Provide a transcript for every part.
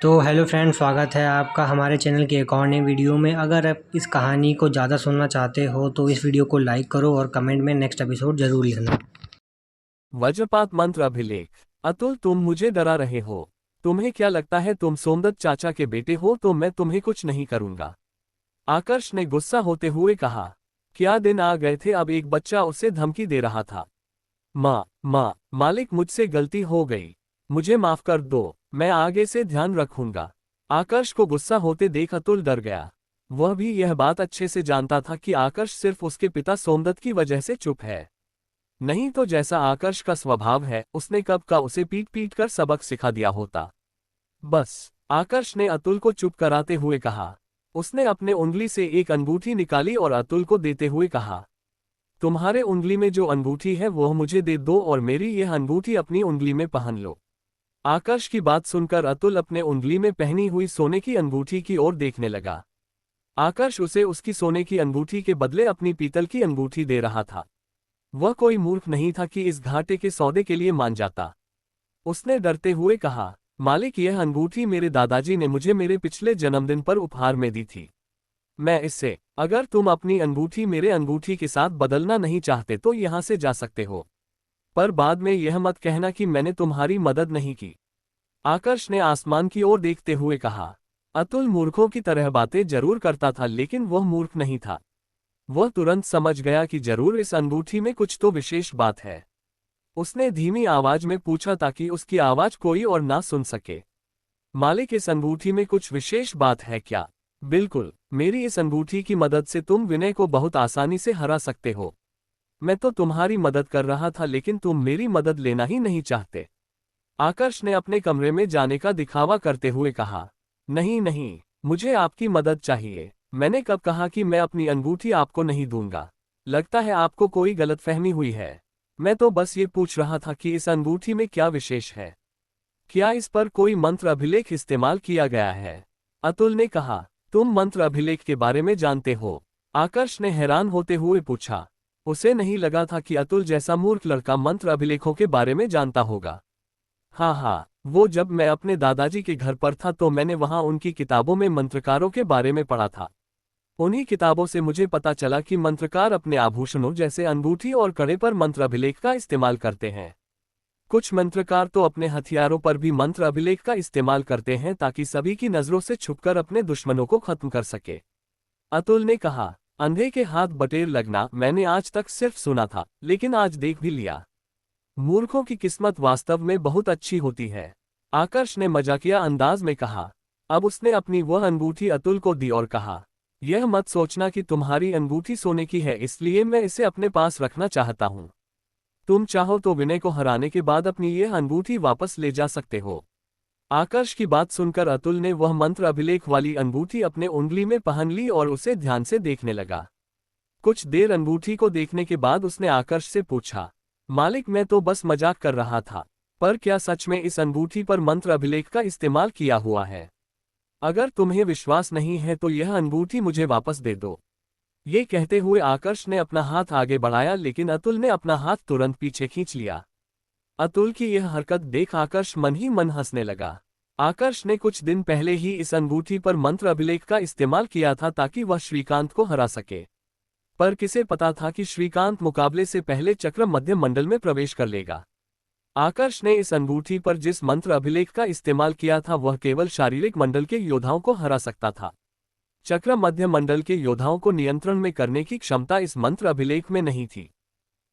तो hello friend, स्वागत है आपका हमारे चैनल की एक और नई वीडियो में। अगर आप इस कहानी को ज़्यादा सुनना चाहते हो तो इस वीडियो को लाइक करो और कमेंट में नेक्स्ट एपिसोड ज़रूर लिखना। वज्रपात मंत्र अभिलेख। अतुल, तुम मुझे डरा रहे हो। तुम्हें क्या लगता है तुम सोमदत्त चाचा के बेटे हो तो मैं तुम्हें कुछ नहीं करूंगा। आकर्ष ने गुस्सा होते हुए कहा। क्या दिन आ गए थे, अब एक बच्चा उसे धमकी दे रहा था। माँ मालिक, मुझसे गलती हो गई। मुझे माफ कर दो, मैं आगे से ध्यान रखूंगा। आकर्ष को गुस्सा होते देख अतुल डर गया। वह भी यह बात अच्छे से जानता था कि आकर्ष सिर्फ उसके पिता सोमदत्त की वजह से चुप है। नहीं तो जैसा आकर्ष का स्वभाव है, उसने कब का उसे पीट पीट कर सबक सिखा दिया होता। बस, आकर्ष ने अतुल को चुप कराते हुए कहा। उसने अपने उंगली से एक अंगूठी निकाली और अतुल को देते हुए कहा, तुम्हारे उंगली में जो अंगूठी है वह मुझे दे दो और मेरी यह अंगूठी अपनी उंगली में पहन लो। आकर्ष की बात सुनकर अतुल अपने उंगली में पहनी हुई सोने की अंगूठी की ओर देखने लगा। आकर्ष उसे उसकी सोने की अंगूठी के बदले अपनी पीतल की अंगूठी दे रहा था। वह कोई मूर्ख नहीं था कि इस घाटे के सौदे के लिए मान जाता। उसने डरते हुए कहा, मालिक, यह अंगूठी मेरे दादाजी ने मुझे मेरे पिछले जन्मदिन पर उपहार में दी थी। मैं इससे, अगर तुम अपनी अंगूठी मेरे अंगूठी के साथ बदलना नहीं चाहते तो यहां से जा सकते हो, पर बाद में यह मत कहना कि मैंने तुम्हारी मदद नहीं की। आकर्ष ने आसमान की ओर देखते हुए कहा। अतुल मूर्खों की तरह बातें जरूर करता था, लेकिन वह मूर्ख नहीं था। वह तुरंत समझ गया कि जरूर इस अंगूठी में कुछ तो विशेष बात है। उसने धीमी आवाज में पूछा ताकि उसकी आवाज कोई और ना सुन सके, मालिक, इस अंगूठी में कुछ विशेष बात है क्या? बिल्कुल, मेरी इस अंगूठी की मदद से तुम विनय को बहुत आसानी से हरा सकते हो। मैं तो तुम्हारी मदद कर रहा था, लेकिन तुम मेरी मदद लेना ही नहीं चाहते। आकर्ष ने अपने कमरे में जाने का दिखावा करते हुए कहा। नहीं नहीं, मुझे आपकी मदद चाहिए। मैंने कब कहा कि मैं अपनी अंगूठी आपको नहीं दूंगा? लगता है आपको कोई गलतफहमी हुई है। मैं तो बस ये पूछ रहा था कि इस अंगूठी में क्या विशेष है। क्या इस पर कोई मंत्र अभिलेख इस्तेमाल किया गया है? अतुल ने कहा। तुम मंत्र अभिलेख के बारे में जानते हो? आकर्ष ने हैरान होते हुए पूछा। उसे नहीं लगा था कि अतुल जैसा मूर्ख लड़का मंत्र अभिलेखों के बारे में जानता होगा। हाँ, वो जब मैं अपने दादाजी के घर पर था तो मैंने वहां उनकी किताबों में मंत्रकारों के बारे में पढ़ा था। उन्हीं किताबों से मुझे पता चला कि मंत्रकार अपने आभूषणों जैसे अंगूठी और कड़े पर मंत्र अभिलेख का इस्तेमाल करते हैं। कुछ मंत्रकार तो अपने हथियारों पर भी मंत्र अभिलेख का इस्तेमाल करते हैं ताकि सभी की नजरों से छुपकर अपने दुश्मनों को खत्म कर सके। अतुल ने कहा। अंधे के हाथ बटेर लगना मैंने आज तक सिर्फ सुना था, लेकिन आज देख भी लिया। मूर्खों की किस्मत वास्तव में बहुत अच्छी होती है, आकर्ष ने मजाकिया अंदाज में कहा। अब उसने अपनी वह अंगूठी अतुल को दी और कहा, यह मत सोचना कि तुम्हारी अंगूठी सोने की है इसलिए मैं इसे अपने पास रखना चाहता हूं। तुम चाहो तो विनय को हराने के बाद अपनी यह अंगूठी वापस ले जा सकते हो। आकर्ष की बात सुनकर अतुल ने वह मंत्र अभिलेख वाली अंगूठी अपने उंगली में पहन ली और उसे ध्यान से देखने लगा। कुछ देर अंगूठी को देखने के बाद उसने आकर्ष से पूछा, मालिक, मैं तो बस मजाक कर रहा था, पर क्या सच में इस अंगूठी पर मंत्र अभिलेख का इस्तेमाल किया हुआ है? अगर तुम्हें विश्वास नहीं है तो यह अंगूठी मुझे वापस दे दो। ये कहते हुए आकर्ष ने अपना हाथ आगे बढ़ाया, लेकिन अतुल ने अपना हाथ तुरंत पीछे खींच लिया। अतुल की यह हरकत देख आकर्ष मन ही मन हंसने लगा। आकर्ष ने कुछ दिन पहले ही इस अंगूठी पर मंत्र अभिलेख का इस्तेमाल किया था ताकि वह श्रीकांत को हरा सके, पर किसे पता था कि श्रीकांत मुकाबले से पहले चक्र मध्य मंडल में प्रवेश कर लेगा। आकर्ष ने इस अंगूठी पर जिस मंत्र अभिलेख का इस्तेमाल किया था वह केवल शारीरिक मंडल के योद्धाओं को हरा सकता था। चक्र मध्य मंडल के योद्धाओं को नियंत्रण में करने की क्षमता इस मंत्र अभिलेख में नहीं थी,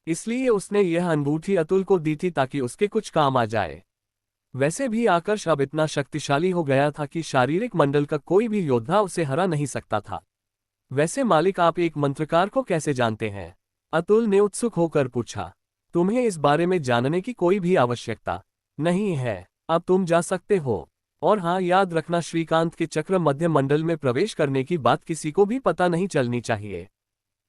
इसलिए उसने यह अंगूठी अतुल को दी थी ताकि उसके कुछ काम आ जाए। वैसे भी आकर्ष अब इतना शक्तिशाली हो गया था कि शारीरिक मंडल का कोई भी योद्धा उसे हरा नहीं सकता था। वैसे मालिक, आप एक मंत्रकार को कैसे जानते हैं? अतुल ने उत्सुक होकर पूछा। तुम्हें इस बारे में जानने की कोई भी आवश्यकता नहीं है, अब तुम जा सकते हो। और हाँ, याद रखना, श्रीकांत के चक्र मध्य मंडल में प्रवेश करने की बात किसी को भी पता नहीं चलनी चाहिए।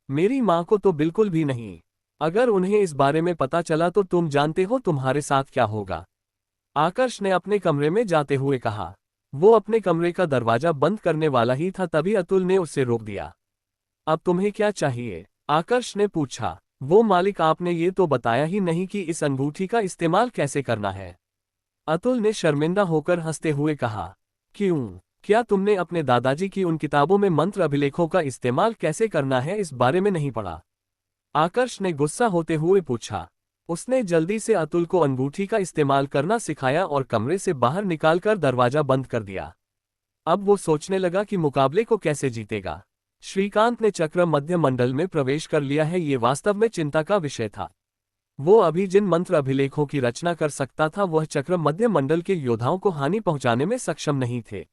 मेरी माँ को तो बिल्कुल भी नहीं। अगर उन्हें इस बारे में पता चला तो तुम जानते हो तुम्हारे साथ क्या होगा। आकर्ष ने अपने कमरे में जाते हुए कहा। वो अपने कमरे का दरवाजा बंद करने वाला ही था, तभी अतुल ने उसे रोक दिया। अब तुम्हें क्या चाहिए? आकर्ष ने पूछा। वो मालिक, आपने ये तो बताया ही नहीं कि इस अंगूठी का इस्तेमाल कैसे करना है। अतुल ने शर्मिंदा होकर हंसते हुए कहा। क्यों? क्या तुमने अपने दादाजी की उन किताबों में मंत्र अभिलेखों का इस्तेमाल कैसे करना है इस बारे में नहीं पढ़ा? आकर्ष ने गुस्सा होते हुए पूछा। उसने जल्दी से अतुल को अंगूठी का इस्तेमाल करना सिखाया और कमरे से बाहर निकालकर दरवाजा बंद कर दिया। अब वो सोचने लगा कि मुकाबले को कैसे जीतेगा। श्रीकांत ने चक्र मध्य मंडल में प्रवेश कर लिया है, ये वास्तव में चिंता का विषय था। वो अभी जिन मंत्र अभिलेखों की रचना कर सकता था वह चक्र मध्य मंडल के योद्धाओं को हानि पहुंचाने में सक्षम नहीं थे।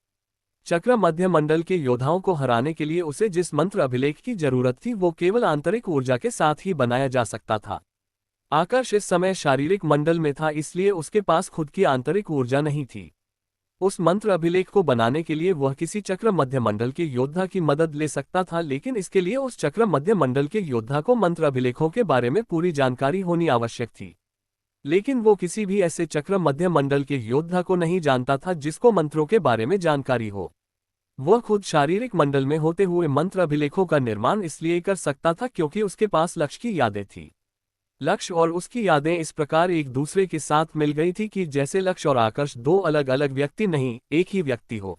चक्र मध्य मंडल के योद्धाओं को हराने के लिए उसे जिस मंत्र अभिलेख की जरूरत थी वो केवल आंतरिक ऊर्जा के साथ ही बनाया जा सकता था। आकर्ष इस समय शारीरिक मंडल में था, इसलिए उसके पास खुद की आंतरिक ऊर्जा नहीं थी। उस मंत्र अभिलेख को बनाने के लिए वह किसी चक्र मध्य मंडल के योद्धा की मदद ले सकता था, लेकिन इसके लिए उस चक्र मध्य मंडल के योद्धा को मंत्र अभिलेखों के बारे में पूरी जानकारी होनी आवश्यक थी। लेकिन वो किसी भी ऐसे चक्र मध्य मंडल के योद्धा को नहीं जानता था जिसको मंत्रों के बारे में जानकारी हो। वह खुद शारीरिक मंडल में होते हुए मंत्र अभिलेखों का निर्माण इसलिए कर सकता था क्योंकि उसके पास लक्ष्य की यादें थी। लक्ष्य और उसकी यादें इस प्रकार एक दूसरे के साथ मिल गई थी कि जैसे लक्ष्य और आकर्ष दो अलग अलग व्यक्ति नहीं, एक ही व्यक्ति हो।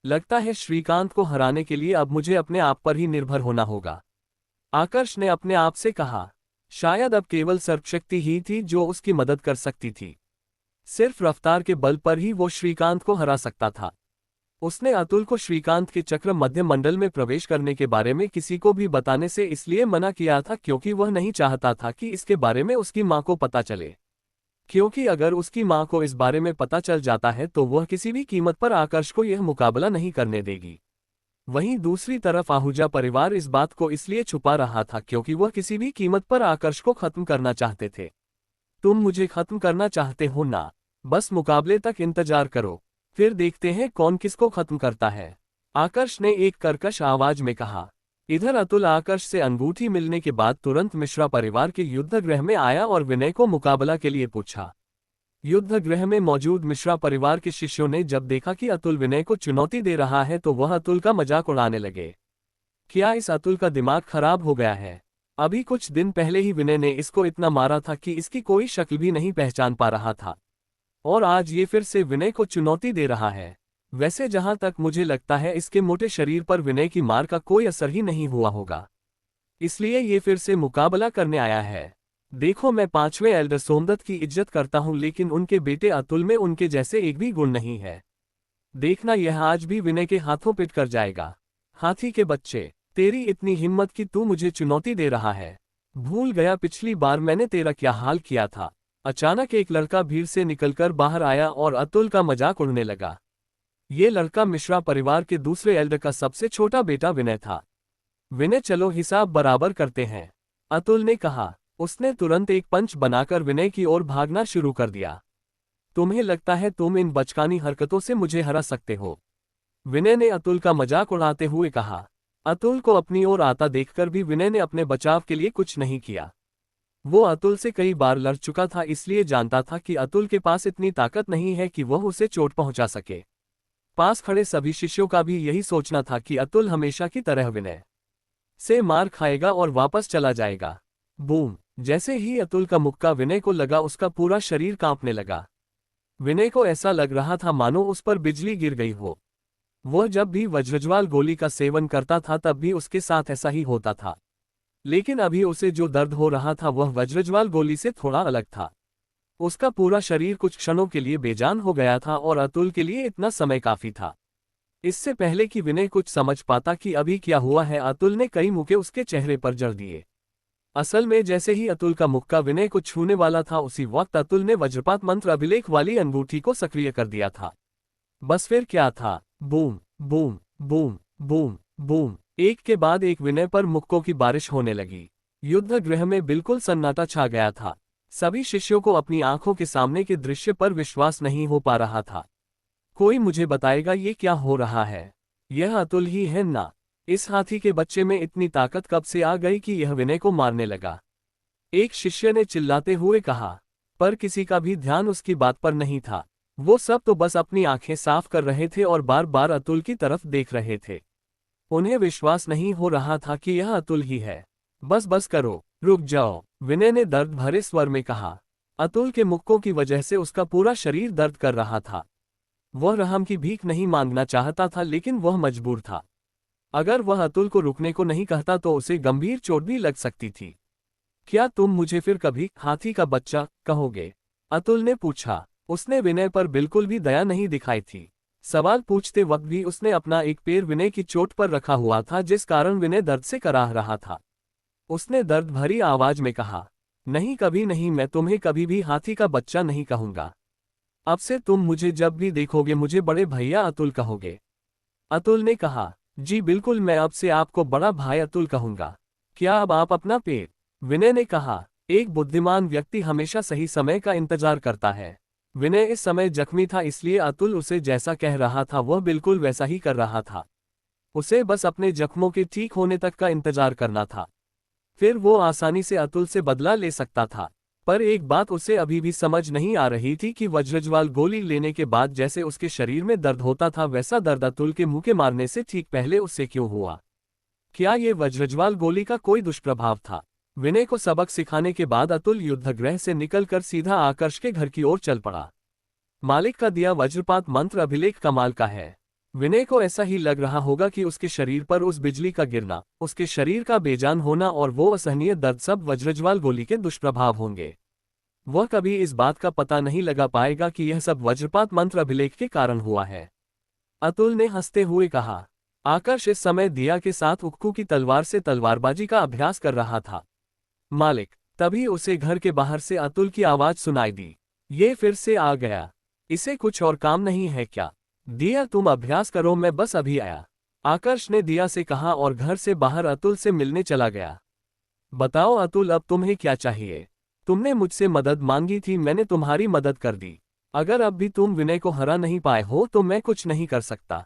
लगता है श्रीकांत को हराने के लिए अब मुझे अपने आप पर ही निर्भर होना होगा, आकर्ष ने अपने आप से कहा। शायद अब केवल सर्पशक्ति ही थी जो उसकी मदद कर सकती थी। सिर्फ रफ्तार के बल पर ही वो श्रीकांत को हरा सकता था। उसने अतुल को श्रीकांत के चक्र मध्य मंडल में प्रवेश करने के बारे में किसी को भी बताने से इसलिए मना किया था क्योंकि वह नहीं चाहता था कि इसके बारे में उसकी मां को पता चले, क्योंकि अगर उसकी मां को इस बारे में पता चल जाता है तो वह किसी भी कीमत पर आकर्ष को यह मुकाबला नहीं करने देगी। वहीं दूसरी तरफ आहूजा परिवार इस बात को इसलिए छुपा रहा था क्योंकि वह किसी भी कीमत पर आकर्ष को खत्म करना चाहते थे। तुम मुझे खत्म करना चाहते हो ना? बस मुकाबले तक इंतजार करो, फिर देखते हैं कौन किसको खत्म करता है, आकर्ष ने एक कर्कश आवाज में कहा। इधर अतुल आकर्ष से अंगूठी मिलने के बाद तुरंत मिश्रा परिवार के युद्धगृह में आया और विनय को मुकाबला के लिए पूछा। युद्धगृह में मौजूद मिश्रा परिवार के शिष्यों ने जब देखा कि अतुल विनय को चुनौती दे रहा है तो वह अतुल का मजाक उड़ाने लगे। क्या इस अतुल का दिमाग खराब हो गया है? अभी कुछ दिन पहले ही विनय ने इसको इतना मारा था कि इसकी कोई शक्ल भी नहीं पहचान पा रहा था, और आज ये फिर से विनय को चुनौती दे रहा है। वैसे जहां तक मुझे लगता है इसके मोटे शरीर पर विनय की मार का कोई असर ही नहीं हुआ होगा, इसलिए ये फिर से मुकाबला करने आया है। देखो, मैं 5वें एल्डर सोमदत्त की इज्जत करता हूं, लेकिन उनके बेटे अतुल में उनके जैसे एक भी गुण नहीं है। देखना, यह आज भी विनय के हाथों पिट कर जाएगा। हाथी के बच्चे, तेरी इतनी हिम्मत कि तू मुझे चुनौती दे रहा है? भूल गया पिछली बार मैंने तेरा क्या हाल किया था? अचानक एक लड़का भीड़ से निकलकर बाहर आया और अतुल का मजाक उड़ने लगा। ये लड़का मिश्रा परिवार के दूसरे एल्डर का सबसे छोटा बेटा विनय था। विनय, चलो हिसाब बराबर करते हैं, अतुल ने कहा। उसने तुरंत एक पंच बनाकर विनय की ओर भागना शुरू कर दिया। तुम्हें लगता है तुम इन बचकानी हरकतों से मुझे हरा सकते हो? विनय ने अतुल का मजाक उड़ाते हुए कहा। अतुल को अपनी ओर आता देखकर भी विनय ने अपने बचाव के लिए कुछ नहीं किया। वो अतुल से कई बार लड़ चुका था, इसलिए जानता था कि अतुल के पास इतनी ताकत नहीं है कि वह उसे चोट पहुंचा सके। पास खड़े सभी शिष्यों का भी यही सोचना था कि अतुल हमेशा की तरह विनय से मार खाएगा और वापस चला जाएगा। बूम! जैसे ही अतुल का मुक्का विनय को लगा, उसका पूरा शरीर कांपने लगा। विनय को ऐसा लग रहा था मानो उस पर बिजली गिर गई हो। वह जब भी वज्रज्वाल गोली का सेवन करता था तब भी उसके साथ ऐसा ही होता था, लेकिन अभी उसे जो दर्द हो रहा था वह वज्रज्वाल गोली से थोड़ा अलग था। उसका पूरा शरीर कुछ क्षणों के लिए बेजान हो गया था और अतुल के लिए इतना समय काफी था। इससे पहले कि विनय कुछ समझ पाता कि अभी क्या हुआ है, अतुल ने कई मुक्के उसके चेहरे पर जड़ दिए। असल में जैसे ही अतुल का मुक्का विनय को छूने वाला था, उसी वक्त अतुल ने वज्रपात मंत्र अभिलेख वाली अंगूठी को सक्रिय कर दिया था। बस फिर क्या था, boom boom boom boom boom, एक के बाद एक विनय पर मुक्कों की बारिश होने लगी। युद्धगृह में बिल्कुल सन्नाटा छा गया था। सभी शिष्यों को अपनी आंखों के सामने के दृश्य पर विश्वास नहीं हो पा रहा था। कोई मुझे बताएगा ये क्या हो रहा है? यह अतुल ही है ना? इस हाथी के बच्चे में इतनी ताकत कब से आ गई कि यह विनय को मारने लगा? एक शिष्य ने चिल्लाते हुए कहा, पर किसी का भी ध्यान उसकी बात पर नहीं था। वो सब तो बस अपनी आंखें साफ कर रहे थे और बार बार अतुल की तरफ देख रहे थे। उन्हें विश्वास नहीं हो रहा था कि यह अतुल ही है। बस बस करो, रुक जाओ, विनय ने दर्द भरे स्वर में कहा। अतुल के मुक्कों की वजह से उसका पूरा शरीर दर्द कर रहा था। वह रहम की भीख नहीं मांगना चाहता था, लेकिन वह मजबूर था। अगर वह अतुल को रुकने को नहीं कहता तो उसे गंभीर चोट भी लग सकती थी। क्या तुम मुझे फिर कभी हाथी का बच्चा कहोगे? अतुल ने पूछा। उसने विनय पर बिल्कुल भी दया नहीं दिखाई थी। सवाल पूछते वक्त भी उसने अपना एक पैर विनय की चोट पर रखा हुआ था, जिस कारण विनय दर्द से कराह रहा था। उसने दर्द भरी आवाज में कहा, नहीं, कभी नहीं, मैं तुम्हें कभी भी हाथी का बच्चा नहीं कहूंगा। अब से तुम मुझे जब भी देखोगे मुझे बड़े भैया अतुल कहोगे। अतुल ने कहा, जी बिल्कुल, मैं अब से आपको बड़ा भाई अतुल कहूंगा। क्या अब आप अपना पेट? विनय ने कहा। एक बुद्धिमान व्यक्ति हमेशा सही समय का इंतजार करता है। विनय इस समय जख्मी था, इसलिए अतुल उसे जैसा कह रहा था वह बिल्कुल वैसा ही कर रहा था। उसे बस अपने जख्मों के ठीक होने तक का इंतजार करना था, फिर वो आसानी से अतुल से बदला ले सकता था। पर एक बात उसे अभी भी समझ नहीं आ रही थी कि वज्रज्वाल गोली लेने के बाद जैसे उसके शरीर में दर्द होता था, वैसा दर्द अतुल के मुंह के मारने से ठीक पहले उससे क्यों हुआ? क्या ये वज्रज्वाल गोली का कोई दुष्प्रभाव था? विनय को सबक सिखाने के बाद अतुल युद्धगृह से निकलकर सीधा आकर्ष के घर की ओर चल पड़ा। मालिक का दिया वज्रपात मंत्र अभिलेख कमाल का है। विनय को ऐसा ही लग रहा होगा कि उसके शरीर पर उस बिजली का गिरना, उसके शरीर का बेजान होना और वो असहनीय दर्द सब वज्रज्वाल गोली के दुष्प्रभाव होंगे। वह कभी इस बात का पता नहीं लगा पाएगा कि यह सब वज्रपात मंत्र अभिलेख के कारण हुआ है। अतुल ने हंसते हुए कहा। आकर्ष इस समय दिया के साथ उक्कू की तलवार से तलवारबाजी का अभ्यास कर रहा था। मालिक, तभी उसे घर के बाहर से अतुल की आवाज सुनाई दी। ये फिर से आ गया, इसे कुछ और काम नहीं है क्या? दिया, तुम अभ्यास करो, मैं बस अभी आया, आकर्ष ने दिया से कहा और घर से बाहर अतुल से मिलने चला गया। बताओ अतुल, अब तुम्हें क्या चाहिए? तुमने मुझसे मदद मांगी थी, मैंने तुम्हारी मदद कर दी। अगर अब भी तुम विनय को हरा नहीं पाए हो तो मैं कुछ नहीं कर सकता,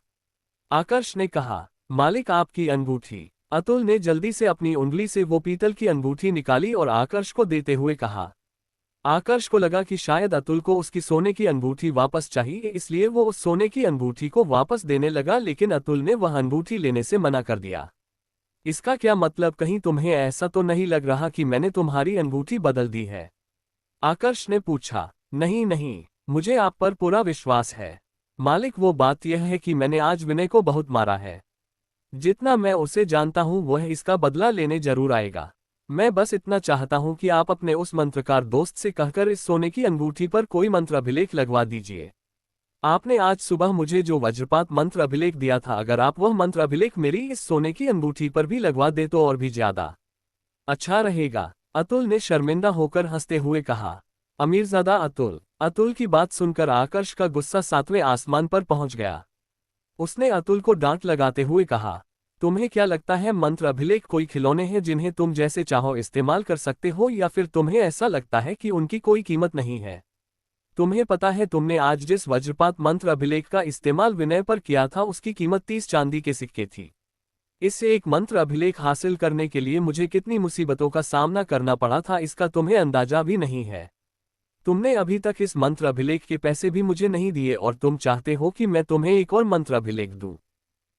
आकर्ष ने कहा। मालिक, आपकी अंगूठी। अतुल ने जल्दी से अपनी उंगली से वो पीतल की अंगूठी निकाली और आकर्ष को देते हुए कहा। आकर्ष को लगा कि शायद अतुल को उसकी सोने की अंगूठी वापस चाहिए, इसलिए वो उस सोने की अंगूठी को वापस देने लगा, लेकिन अतुल ने वह अंगूठी लेने से मना कर दिया। इसका क्या मतलब? कहीं तुम्हें ऐसा तो नहीं लग रहा कि मैंने तुम्हारी अंगूठी बदल दी है? आकर्ष ने पूछा। नहीं नहीं, मुझे आप पर पूरा विश्वास है मालिक। वो बात यह है कि मैंने आज विनय को बहुत मारा है। जितना मैं उसे जानता हूं वह इसका बदला लेने जरूर आएगा। मैं बस इतना चाहता हूं कि आप अपने उस मंत्रकार दोस्त से कहकर इस सोने की अंगूठी पर कोई मंत्र अभिलेख लगवा दीजिए। आपने आज सुबह मुझे जो वज्रपात मंत्र अभिलेख दिया था, अगर आप वह मंत्र अभिलेख मेरी इस सोने की अंगूठी पर भी लगवा दे तो और भी ज्यादा अच्छा रहेगा। अतुल ने शर्मिंदा होकर हंसते हुए कहा। अमीरजादा अतुल। अतुल की बात सुनकर आकर्ष का गुस्सा 7वें आसमान पर पहुंच गया। उसने अतुल को डांट लगाते हुए कहा, तुम्हें क्या लगता है मंत्र अभिलेख कोई खिलौने हैं जिन्हें तुम जैसे चाहो इस्तेमाल कर सकते हो, या फिर तुम्हें ऐसा लगता है कि उनकी कोई कीमत नहीं है? तुम्हें पता है तुमने आज जिस वज्रपात मंत्र अभिलेख का इस्तेमाल विनय पर किया था उसकी कीमत 30 चांदी के सिक्के थी। इससे एक मंत्र अभिलेख हासिल करने के लिए मुझे कितनी मुसीबतों का सामना करना पड़ा था, इसका तुम्हें अंदाजा भी नहीं है। तुमने अभी तक इस मंत्र अभिलेख के पैसे भी मुझे नहीं दिए और तुम चाहते हो कि मैं तुम्हें एक और मंत्र अभिलेख दूं।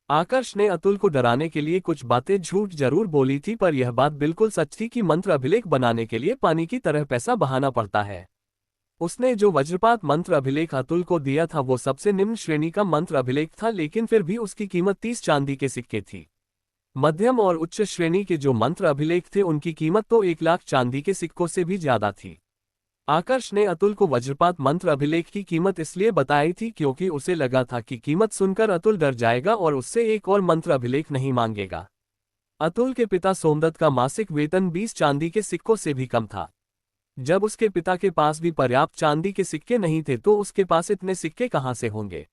आकर्ष ने अतुल को डराने के लिए कुछ बातें झूठ जरूर बोली थी, पर यह बात बिल्कुल सच थी कि मंत्र अभिलेख बनाने के लिए पानी की तरह पैसा बहाना पड़ता है। उसने जो वज्रपात मंत्र अभिलेख अतुल को दिया था वो सबसे निम्न श्रेणी का मंत्र अभिलेख था, लेकिन फिर भी उसकी कीमत 30 चांदी के सिक्के थी। मध्यम और उच्च श्रेणी के जो मंत्र अभिलेख थे उनकी कीमत तो 1 लाख चांदी के सिक्कों से भी ज्यादा थी। आकर्ष ने अतुल को वज्रपात मंत्र अभिलेख की कीमत इसलिए बताई थी क्योंकि उसे लगा था कि कीमत सुनकर अतुल डर जाएगा और उससे एक और मंत्र अभिलेख नहीं मांगेगा। अतुल के पिता सोमदत्त का मासिक वेतन 20 चांदी के सिक्कों से भी कम था। जब उसके पिता के पास भी पर्याप्त चांदी के सिक्के नहीं थे तो उसके पास इतने सिक्के कहां से होंगे?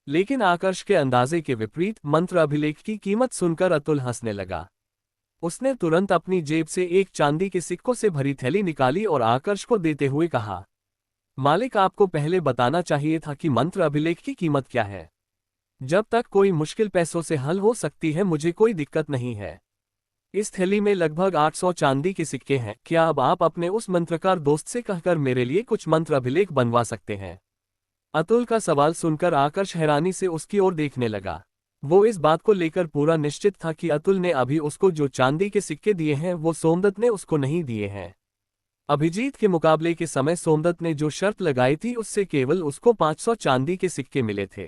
लेकिन आकर्ष के अंदाजे के विपरीत मंत्र अभिलेख की कीमत सुनकर अतुल हंसने लगा। उसने तुरंत अपनी जेब से एक चांदी के सिक्कों से भरी थैली निकाली और आकर्ष को देते हुए कहा, मालिक, आपको पहले बताना चाहिए था कि मंत्र अभिलेख की कीमत क्या है। जब तक कोई मुश्किल पैसों से हल हो सकती है मुझे कोई दिक्कत नहीं है। इस थैली में लगभग 800 चांदी के सिक्के हैं। क्या अब आप अपने उस मंत्रकार दोस्त से कहकर मेरे लिए कुछ मंत्र अभिलेख बनवा सकते हैं? अतुल का सवाल सुनकर आकर्ष हैरानी से उसकी ओर देखने लगा। वो इस बात को लेकर पूरा निश्चित था कि अतुल ने अभी उसको जो चांदी के सिक्के दिए हैं वो सोमदत्त ने उसको नहीं दिए हैं। अभिजीत के मुकाबले के समय सोमदत्त ने जो शर्त लगाई थी उससे केवल उसको 500 चांदी के सिक्के मिले थे।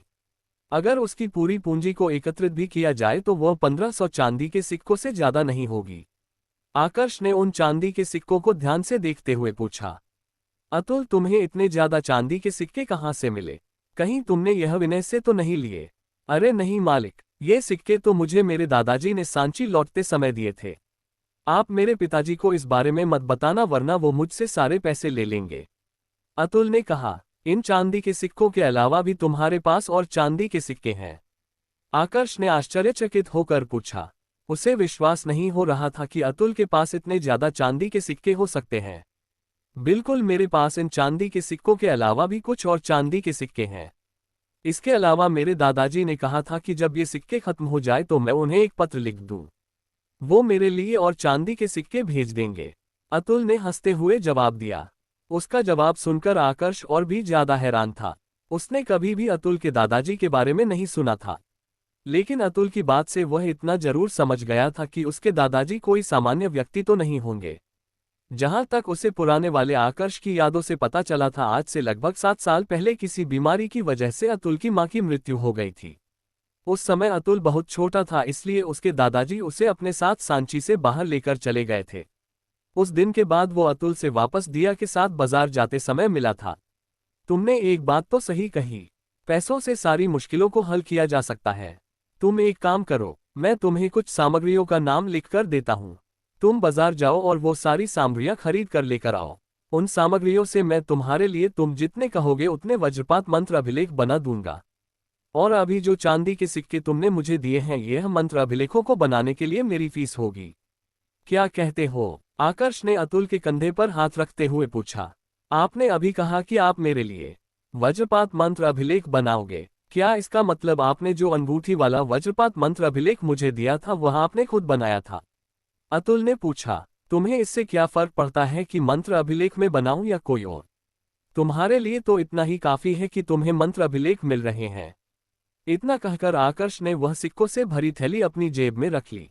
अगर उसकी पूरी पूंजी को एकत्रित भी किया जाए तो वह 1500 चांदी के सिक्कों से ज्यादा नहीं होगी। आकर्ष ने उन चांदी के सिक्कों को ध्यान से देखते हुए पूछा, अतुल तुम्हें इतने ज्यादा चांदी के सिक्के कहाँ से मिले? कहीं तुमने यह विनय से तो नहीं लिए? अरे नहीं मालिक, ये सिक्के तो मुझे मेरे दादाजी ने सांची लौटते समय दिए थे। आप मेरे पिताजी को इस बारे में मत बताना वरना वो मुझसे सारे पैसे ले लेंगे। अतुल ने कहा, इन चांदी के सिक्कों के अलावा भी तुम्हारे पास और चांदी के सिक्के हैं? आकर्ष ने आश्चर्यचकित होकर पूछा। उसे विश्वास नहीं हो रहा था कि अतुल के पास इतने ज्यादा चांदी के सिक्के हो सकते हैं। बिल्कुल, मेरे पास इन चांदी के सिक्कों के अलावा भी कुछ और चांदी के सिक्के हैं। इसके अलावा मेरे दादाजी ने कहा था कि जब ये सिक्के खत्म हो जाए तो मैं उन्हें एक पत्र लिख दूं। वो मेरे लिए और चांदी के सिक्के भेज देंगे। अतुल ने हंसते हुए जवाब दिया। उसका जवाब सुनकर आकर्ष और भी ज्यादा हैरान था। उसने कभी भी अतुल के दादाजी के बारे में नहीं सुना था, लेकिन अतुल की बात से वह इतना जरूर समझ गया था कि उसके दादाजी कोई सामान्य व्यक्ति तो नहीं होंगे। जहां तक उसे पुराने वाले आकर्ष की यादों से पता चला था, आज से लगभग 7 साल पहले किसी बीमारी की वजह से अतुल की मां की मृत्यु हो गई थी। उस समय अतुल बहुत छोटा था, इसलिए उसके दादाजी उसे अपने साथ सांची से बाहर लेकर चले गए थे। उस दिन के बाद वो अतुल से वापस दिया के साथ बाजार जाते समय मिला था। तुमने एक बात तो सही कही, पैसों से सारी मुश्किलों को हल किया जा सकता है। तुम एक काम करो, मैं तुम्हें कुछ सामग्रियों का नाम लिखकर देता हूँ। तुम बाजार जाओ और वो सारी सामग्रियां खरीद कर लेकर आओ। उन सामग्रियों से मैं तुम्हारे लिए तुम जितने कहोगे उतने वज्रपात मंत्र अभिलेख बना दूंगा। और अभी जो चांदी के सिक्के तुमने मुझे दिए हैं, यह मंत्र अभिलेखों को बनाने के लिए मेरी फीस होगी। क्या कहते हो? आकर्ष ने अतुल के कंधे पर हाथ रखते हुए पूछा। आपने अभी कहा कि आप मेरे लिए वज्रपात मंत्र अभिलेख बनाओगे। क्या इसका मतलब आपने जो अंगूठी वाला वज्रपात मंत्र अभिलेख मुझे दिया था वह आपने खुद बनाया था? अतुल ने पूछा। तुम्हें इससे क्या फर्क पड़ता है कि मंत्र अभिलेख में बनाऊं या कोई और? तुम्हारे लिए तो इतना ही काफी है कि तुम्हें मंत्र अभिलेख मिल रहे हैं। इतना कहकर आकर्ष ने वह सिक्कों से भरी थैली अपनी जेब में रख ली।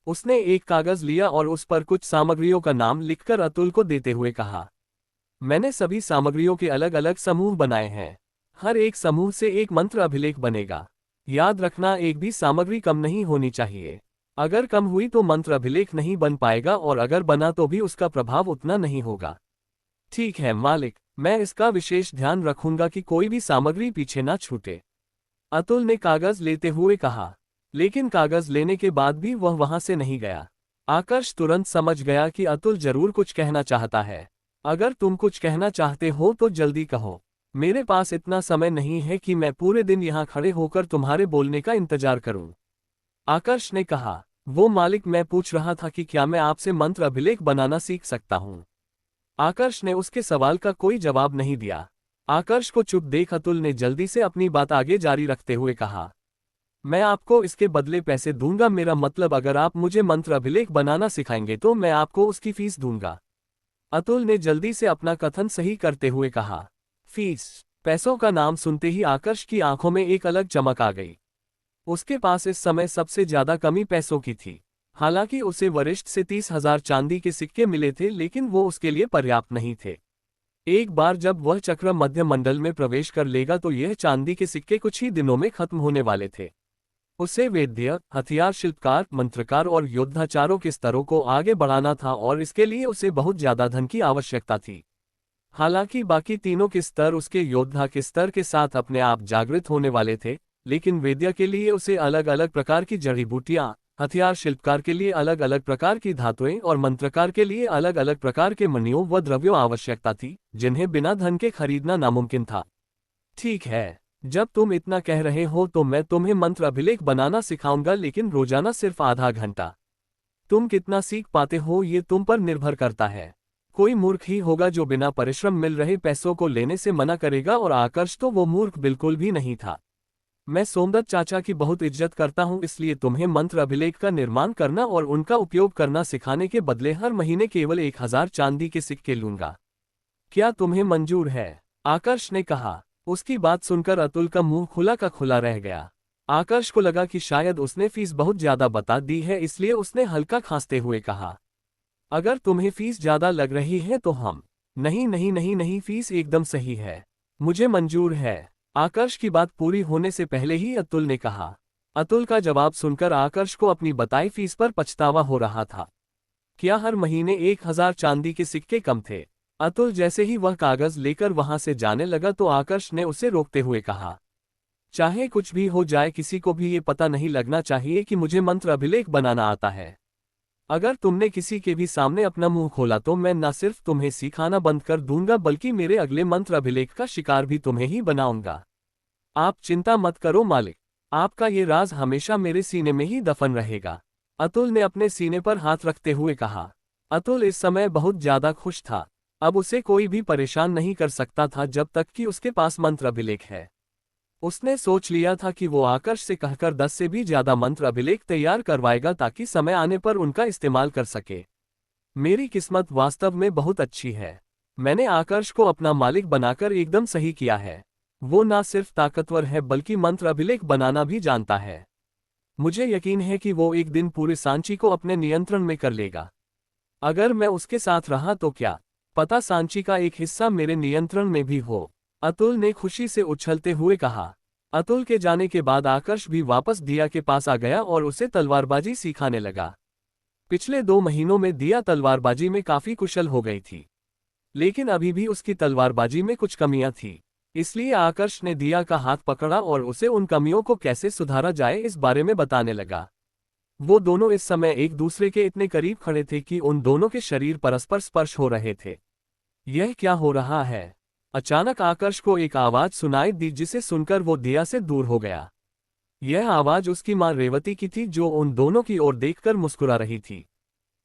उसने एक कागज लिया और उस पर कुछ सामग्रियों का नाम लिखकर अतुल को देते हुए कहा, मैंने सभी सामग्रियों के अलग अलग समूह बनाए हैं। हर एक समूह से एक मंत्र अभिलेख बनेगा। याद रखना, एक भी सामग्री कम नहीं होनी चाहिए। अगर कम हुई तो मंत्र अभिलेख नहीं बन पाएगा और अगर बना तो भी उसका प्रभाव उतना नहीं होगा। ठीक है मालिक, मैं इसका विशेष ध्यान रखूंगा कि कोई भी सामग्री पीछे ना छूटे। अतुल ने कागज लेते हुए कहा। लेकिन कागज लेने के बाद भी वह वहां से नहीं गया। आकर्ष तुरंत समझ गया कि अतुल जरूर कुछ कहना चाहता है। अगर तुम कुछ कहना चाहते हो तो जल्दी कहो। मेरे पास इतना समय नहीं है कि मैं पूरे दिन यहाँ खड़े होकर तुम्हारे बोलने का इंतजार करूं। आकर्ष ने कहा। वो मालिक, मैं पूछ रहा था कि क्या मैं आपसे मंत्र अभिलेख बनाना सीख सकता हूँ? आकर्ष ने उसके सवाल का कोई जवाब नहीं दिया। आकर्ष को चुप देख अतुल ने जल्दी से अपनी बात आगे जारी रखते हुए कहा, मैं आपको इसके बदले पैसे दूंगा। मेरा मतलब, अगर आप मुझे मंत्र अभिलेख बनाना सिखाएंगे तो मैं आपको उसकी फीस दूंगा। अतुल ने जल्दी से अपना कथन सही करते हुए कहा, फीस? पैसों का नाम सुनते ही आकर्ष की आंखों में एक अलग चमक आ गई। उसके पास इस समय सबसे ज्यादा कमी पैसों की थी। हालांकि उसे वरिष्ठ से 30,000 चांदी के सिक्के मिले थे, लेकिन वो उसके लिए पर्याप्त नहीं थे। एक बार जब वह चक्र मध्य मंडल में प्रवेश कर लेगा तो यह चांदी के सिक्के कुछ ही दिनों में खत्म होने वाले थे। उसे वैद्य, हथियार शिल्पकार, मंत्रकार और योद्धा चारों के स्तरों को आगे बढ़ाना था और इसके लिए उसे बहुत ज्यादा धन की आवश्यकता थी। हालांकि बाकी तीनों के स्तर उसके योद्धा के स्तर के साथ अपने आप जागृत होने वाले थे, लेकिन वैद्य के लिए उसे अलग अलग प्रकार की जड़ी बूटियां, हथियार शिल्पकार के लिए अलग अलग प्रकार की धातुएं और मंत्रकार के लिए अलग अलग प्रकार के मणियों व द्रव्यों आवश्यकता थी, जिन्हें बिना धन के खरीदना नामुमकिन था। ठीक है, जब तुम इतना कह रहे हो तो मैं तुम्हें मंत्र अभिलेख बनाना सिखाऊंगा, लेकिन रोजाना सिर्फ आधा घंटा। तुम कितना सीख पाते हो ये तुम पर निर्भर करता है। कोई मूर्ख ही होगा जो बिना परिश्रम मिल रहे पैसों को लेने से मना करेगा, और आकर्ष तो वो मूर्ख बिल्कुल भी नहीं था। मैं सोमदत्त चाचा की बहुत इज्जत करता हूँ, इसलिए तुम्हें मंत्र अभिलेख का निर्माण करना और उनका उपयोग करना सिखाने के बदले हर महीने केवल 1000 चांदी के सिक्के लूंगा। क्या तुम्हें मंजूर है? आकर्ष ने कहा। उसकी बात सुनकर अतुल का मुंह खुला का खुला रह गया। आकर्ष को लगा कि शायद उसने फीस बहुत ज्यादा बता दी है, इसलिए उसने हल्का खांसते हुए कहा, अगर तुम्हें फीस ज्यादा लग रही है तो हम। नहीं नहीं नहीं नहीं, फीस एकदम सही है, मुझे मंजूर है। आकर्ष की बात पूरी होने से पहले ही अतुल ने कहा। अतुल का जवाब सुनकर आकर्ष को अपनी बताई फीस पर पछतावा हो रहा था। क्या हर महीने 1000 चांदी के सिक्के कम थे? अतुल जैसे ही वह कागज लेकर वहां से जाने लगा तो आकर्ष ने उसे रोकते हुए कहा, चाहे कुछ भी हो जाए किसी को भी ये पता नहीं लगना चाहिए कि मुझे मंत्र अभिलेख बनाना आता है। अगर तुमने किसी के भी सामने अपना मुंह खोला तो मैं न सिर्फ तुम्हें सिखाना बंद कर दूंगा बल्कि मेरे अगले मंत्र अभिलेख का शिकार भी तुम्हें ही बनाऊंगा। आप चिंता मत करो मालिक, आपका ये राज हमेशा मेरे सीने में ही दफन रहेगा। अतुल ने अपने सीने पर हाथ रखते हुए कहा। अतुल इस समय बहुत ज्यादा खुश था। अब उसे कोई भी परेशान नहीं कर सकता था जब तक कि उसके पास मंत्र अभिलेख है। उसने सोच लिया था कि वो आकर्ष से कहकर 10 से भी ज्यादा मंत्र अभिलेख तैयार करवाएगा ताकि समय आने पर उनका इस्तेमाल कर सके। मेरी किस्मत वास्तव में बहुत अच्छी है। मैंने आकर्ष को अपना मालिक बनाकर एकदम सही किया है। वो ना सिर्फ ताकतवर है बल्कि मंत्र अभिलेख बनाना भी जानता है। मुझे यकीन है कि वो एक दिन पूरे सांची को अपने नियंत्रण में कर लेगा। अगर मैं उसके साथ रहा तो क्या पता सांची का एक हिस्सा मेरे नियंत्रण में भी हो। अतुल ने खुशी से उछलते हुए कहा। अतुल के जाने के बाद आकर्ष भी वापस दिया के पास आ गया और उसे तलवारबाजी सिखाने लगा। पिछले 2 महीनों में दिया तलवारबाजी में काफी कुशल हो गई थी, लेकिन अभी भी उसकी तलवारबाजी में कुछ कमियां थी। इसलिए आकर्ष ने दिया का हाथ पकड़ा और उसे उन कमियों को कैसे सुधारा जाए इस बारे में बताने लगा। वो दोनों इस समय एक दूसरे के इतने करीब खड़े थे कि उन दोनों के शरीर परस्पर स्पर्श हो रहे थे। यह क्या हो रहा है? अचानक आकर्ष को एक आवाज सुनाई दी जिसे सुनकर वो दिया से दूर हो गया। यह आवाज उसकी मां रेवती की थी जो उन दोनों की ओर देखकर मुस्कुरा रही थी।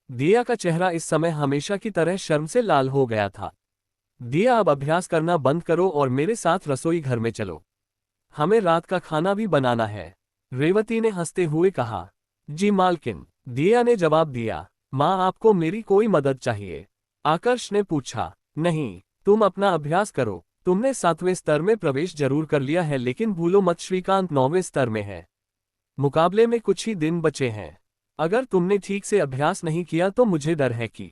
दिया का चेहरा इस समय हमेशा की तरह शर्म से लाल हो गया था। दिया, अब अभ्यास करना बंद करो और मेरे साथ रसोई घर में चलो। हमें रात का खाना भी बनाना है, रेवती ने हंसते हुए कहा। जी मालकिन, दिया ने जवाब दिया। मां, आपको मेरी कोई मदद चाहिए? आकर्ष ने पूछा। नहीं, तुम अपना अभ्यास करो। तुमने 7वें स्तर में प्रवेश जरूर कर लिया है लेकिन भूलो मत श्रीकांत 9वें स्तर में है। मुकाबले में कुछ ही दिन बचे हैं। अगर तुमने ठीक से अभ्यास नहीं किया तो मुझे डर है कि।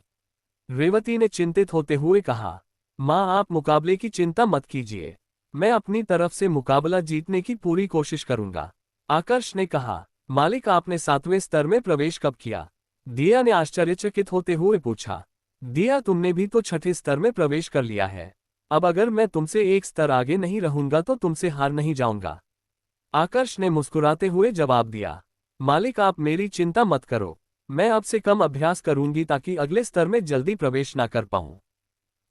रेवती ने चिंतित होते हुए कहा। मां, आप मुकाबले की चिंता मत कीजिए, मैं अपनी तरफ से मुकाबला जीतने की पूरी कोशिश करूंगा। आकर्ष ने कहा। मालिक, आपने 7वें स्तर में प्रवेश कब किया? दिया ने आश्चर्यचकित होते हुए पूछा। दिया, तुमने भी तो 6ठे स्तर में प्रवेश कर लिया है। अब अगर मैं तुमसे एक स्तर आगे नहीं रहूंगा तो तुमसे हार नहीं जाऊंगा। आकर्ष ने मुस्कुराते हुए जवाब दिया। मालिक, आप मेरी चिंता मत करो, मैं अब से कम अभ्यास करूंगी ताकि अगले स्तर में जल्दी प्रवेश ना कर पाऊं।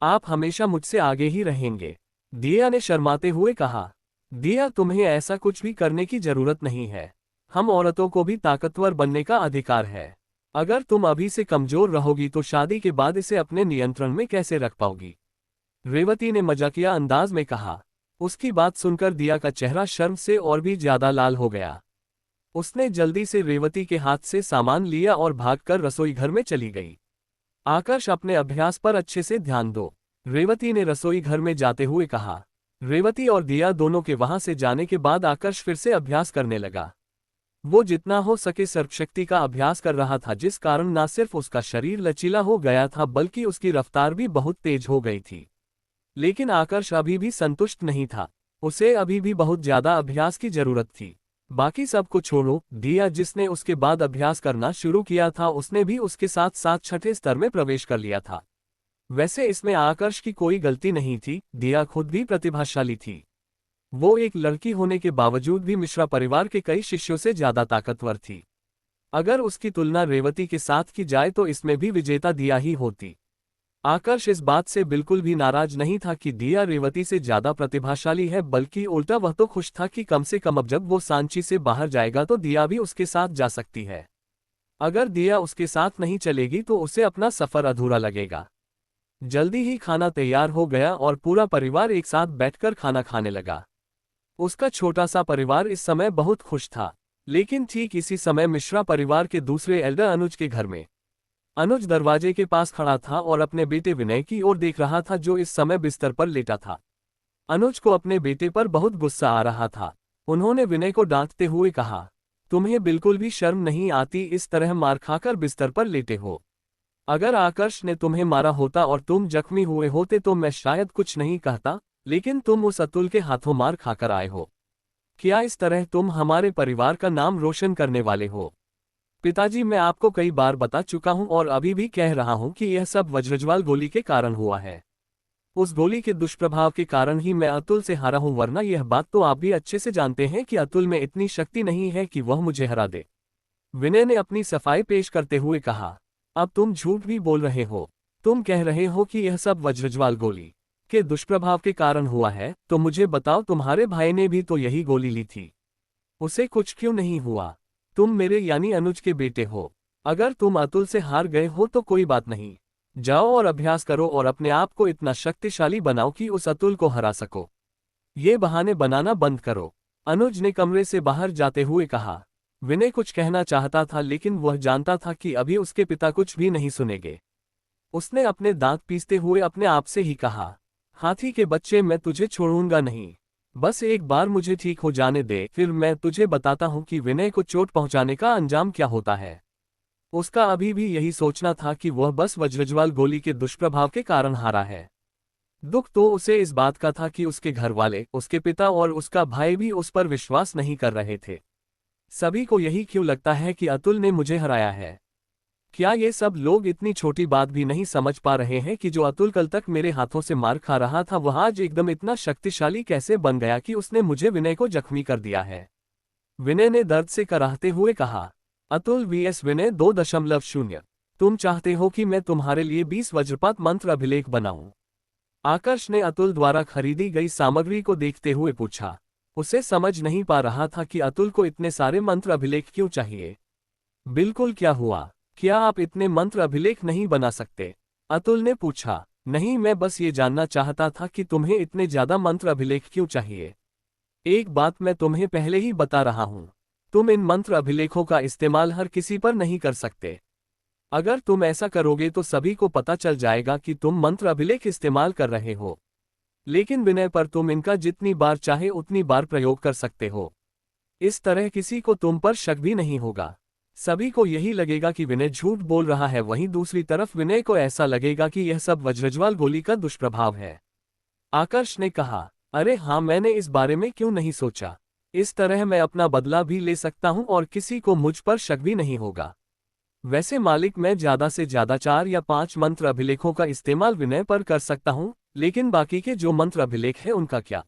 आप हमेशा मुझसे आगे ही रहेंगे, दिया ने शर्माते हुए कहा। दिया, तुम्हें ऐसा कुछ भी करने की जरूरत नहीं है। हम औरतों को भी ताकतवर बनने का अधिकार है। अगर तुम अभी से कमजोर रहोगी तो शादी के बाद इसे अपने नियंत्रण में कैसे रख पाओगी? रेवती ने मजाकिया अंदाज में कहा। उसकी बात सुनकर दिया का चेहरा शर्म से और भी ज्यादा लाल हो गया। उसने जल्दी से रेवती के हाथ से सामान लिया और भागकर रसोई घर में चली गई। आकर्ष, अपने अभ्यास पर अच्छे से ध्यान दो, रेवती ने रसोई घर में जाते हुए कहा। रेवती और दिया दोनों के वहां से जाने के बाद आकर्ष फिर से अभ्यास करने लगा। वो जितना हो सके सर्पशक्ति का अभ्यास कर रहा था जिस कारण न सिर्फ उसका शरीर लचीला हो गया था बल्कि उसकी रफ्तार भी बहुत तेज हो गई थी। लेकिन आकर्ष अभी भी संतुष्ट नहीं था, उसे अभी भी बहुत ज्यादा अभ्यास की जरूरत थी। बाकी सब को छोड़ो, दिया जिसने उसके बाद अभ्यास करना शुरू किया था उसने भी उसके साथ साथ 6ठे स्तर में प्रवेश कर लिया था। वैसे इसमें आकर्ष की कोई गलती नहीं थी, दिया खुद भी प्रतिभाशाली थी। वो एक लड़की होने के बावजूद भी मिश्रा परिवार के कई शिष्यों से ज्यादा ताकतवर थी। अगर उसकी तुलना रेवती के साथ की जाए तो इसमें भी विजेता दिया ही होती। आकर्ष इस बात से बिल्कुल भी नाराज नहीं था कि दिया रेवती से ज्यादा प्रतिभाशाली है, बल्कि उल्टा वह तो खुश था कि कम से कम अब जब वो सांची से बाहर जाएगा तो दिया भी उसके साथ जा सकती है। अगर दिया उसके साथ नहीं चलेगी तो उसे अपना सफर अधूरा लगेगा। जल्दी ही खाना तैयार हो गया और पूरा परिवार एक साथ बैठकर खाना खाने लगा। उसका छोटा सा परिवार इस समय बहुत खुश था, लेकिन ठीक इसी समय मिश्रा परिवार के दूसरे एल्डर अनुज के घर में। अनुज दरवाजे के पास खड़ा था और अपने बेटे विनय की ओर देख रहा था जो इस समय बिस्तर पर लेटा था। अनुज को अपने बेटे पर बहुत गुस्सा आ रहा था। उन्होंने विनय को डांटते हुए कहा, तुम्हें बिल्कुल भी शर्म नहीं आती, इस तरह मार खाकर बिस्तर पर लेटे हो। अगर आकर्ष ने तुम्हें मारा होता और तुम जख्मी हुए होते तो मैं शायद कुछ नहीं कहता, लेकिन तुम उस अतुल के हाथों मार खाकर आए हो। क्या इस तरह तुम हमारे परिवार का नाम रोशन करने वाले हो? पिताजी, मैं आपको कई बार बता चुका हूं और अभी भी कह रहा हूं कि यह सब वज्रज्वाल गोली के कारण हुआ है। उस गोली के दुष्प्रभाव के कारण ही मैं अतुल से हारा हूं, वरना यह बात तो आप भी अच्छे से जानते हैं कि अतुल में इतनी शक्ति नहीं है कि वह मुझे हरा दे। विनय ने अपनी सफाई पेश करते हुए कहा। अब तुम झूठ भी बोल रहे हो। तुम कह रहे हो कि यह सब वज्रज्वाल गोली के दुष्प्रभाव के कारण हुआ है, तो मुझे बताओ, तुम्हारे भाई ने भी तो यही गोली ली थी। उसे कुछ क्यों नहीं हुआ? तुम मेरे यानी अनुज के बेटे हो। अगर तुम अतुल से हार गए हो तो कोई बात नहीं, जाओ और अभ्यास करो और अपने आप को इतना शक्तिशाली बनाओ कि उस अतुल को हरा सको। ये बहाने बनाना बंद करो। अनुज ने कमरे से बाहर जाते हुए कहा। विनय कुछ कहना चाहता था, लेकिन वह जानता था कि अभी उसके पिता कुछ भी नहीं सुनेंगे। उसने अपने दांत पीसते हुए अपने आप से ही कहा, हाथी के बच्चे, मैं तुझे छोड़ूंगा नहीं। बस एक बार मुझे ठीक हो जाने दे, फिर मैं तुझे बताता हूं कि विनय को चोट पहुंचाने का अंजाम क्या होता है। उसका अभी भी यही सोचना था कि वह बस वज्रज्वाल गोली के दुष्प्रभाव के कारण हारा है। दुख तो उसे इस बात का था कि उसके घर वाले, उसके पिता और उसका भाई भी उस पर विश्वास नहीं कर रहे थे। सभी को यही क्यों लगता है कि अतुल ने मुझे हराया है? क्या ये सब लोग इतनी छोटी बात भी नहीं समझ पा रहे हैं कि जो अतुल कल तक मेरे हाथों से मार खा रहा था, वह आज एकदम इतना शक्तिशाली कैसे बन गया कि उसने मुझे विनय को जख्मी कर दिया है? विनय ने दर्द से कराहते हुए कहा। अतुल vs विनय 2.0। तुम चाहते हो कि मैं तुम्हारे लिए 20 वज्रपात मंत्र अभिलेख बनाऊं? आकर्ष ने अतुल द्वारा खरीदी गई सामग्री को देखते हुए पूछा। उसे समझ नहीं पा रहा था कि अतुल को इतने सारे मंत्र अभिलेख क्यों चाहिए। बिल्कुल, क्या हुआ? क्या आप इतने मंत्र अभिलेख नहीं बना सकते? अतुल ने पूछा। नहीं, मैं बस ये जानना चाहता था कि तुम्हें इतने ज्यादा मंत्र अभिलेख क्यों चाहिए। एक बात मैं तुम्हें पहले ही बता रहा हूं, तुम इन मंत्र अभिलेखों का इस्तेमाल हर किसी पर नहीं कर सकते। अगर तुम ऐसा करोगे तो सभी को पता चल जाएगा कि तुम मंत्र अभिलेख इस्तेमाल कर रहे हो। लेकिन विनय पर तुम इनका जितनी बार चाहे उतनी बार प्रयोग कर सकते हो। इस तरह किसी को तुम पर शक भी नहीं होगा। सभी को यही लगेगा कि विनय झूठ बोल रहा है, वहीं दूसरी तरफ विनय को ऐसा लगेगा कि यह सब वज्रज्वाल गोली का दुष्प्रभाव है। आकर्ष ने कहा, अरे हाँ, मैंने इस बारे में क्यों नहीं सोचा। इस तरह मैं अपना बदला भी ले सकता हूं और किसी को मुझ पर शक भी नहीं होगा। वैसे मालिक, मैं ज्यादा से ज्यादा 4 या 5 मंत्र अभिलेखों का इस्तेमाल विनय पर कर सकता हूं, लेकिन बाकी के जो मंत्र अभिलेख हैं उनका क्या?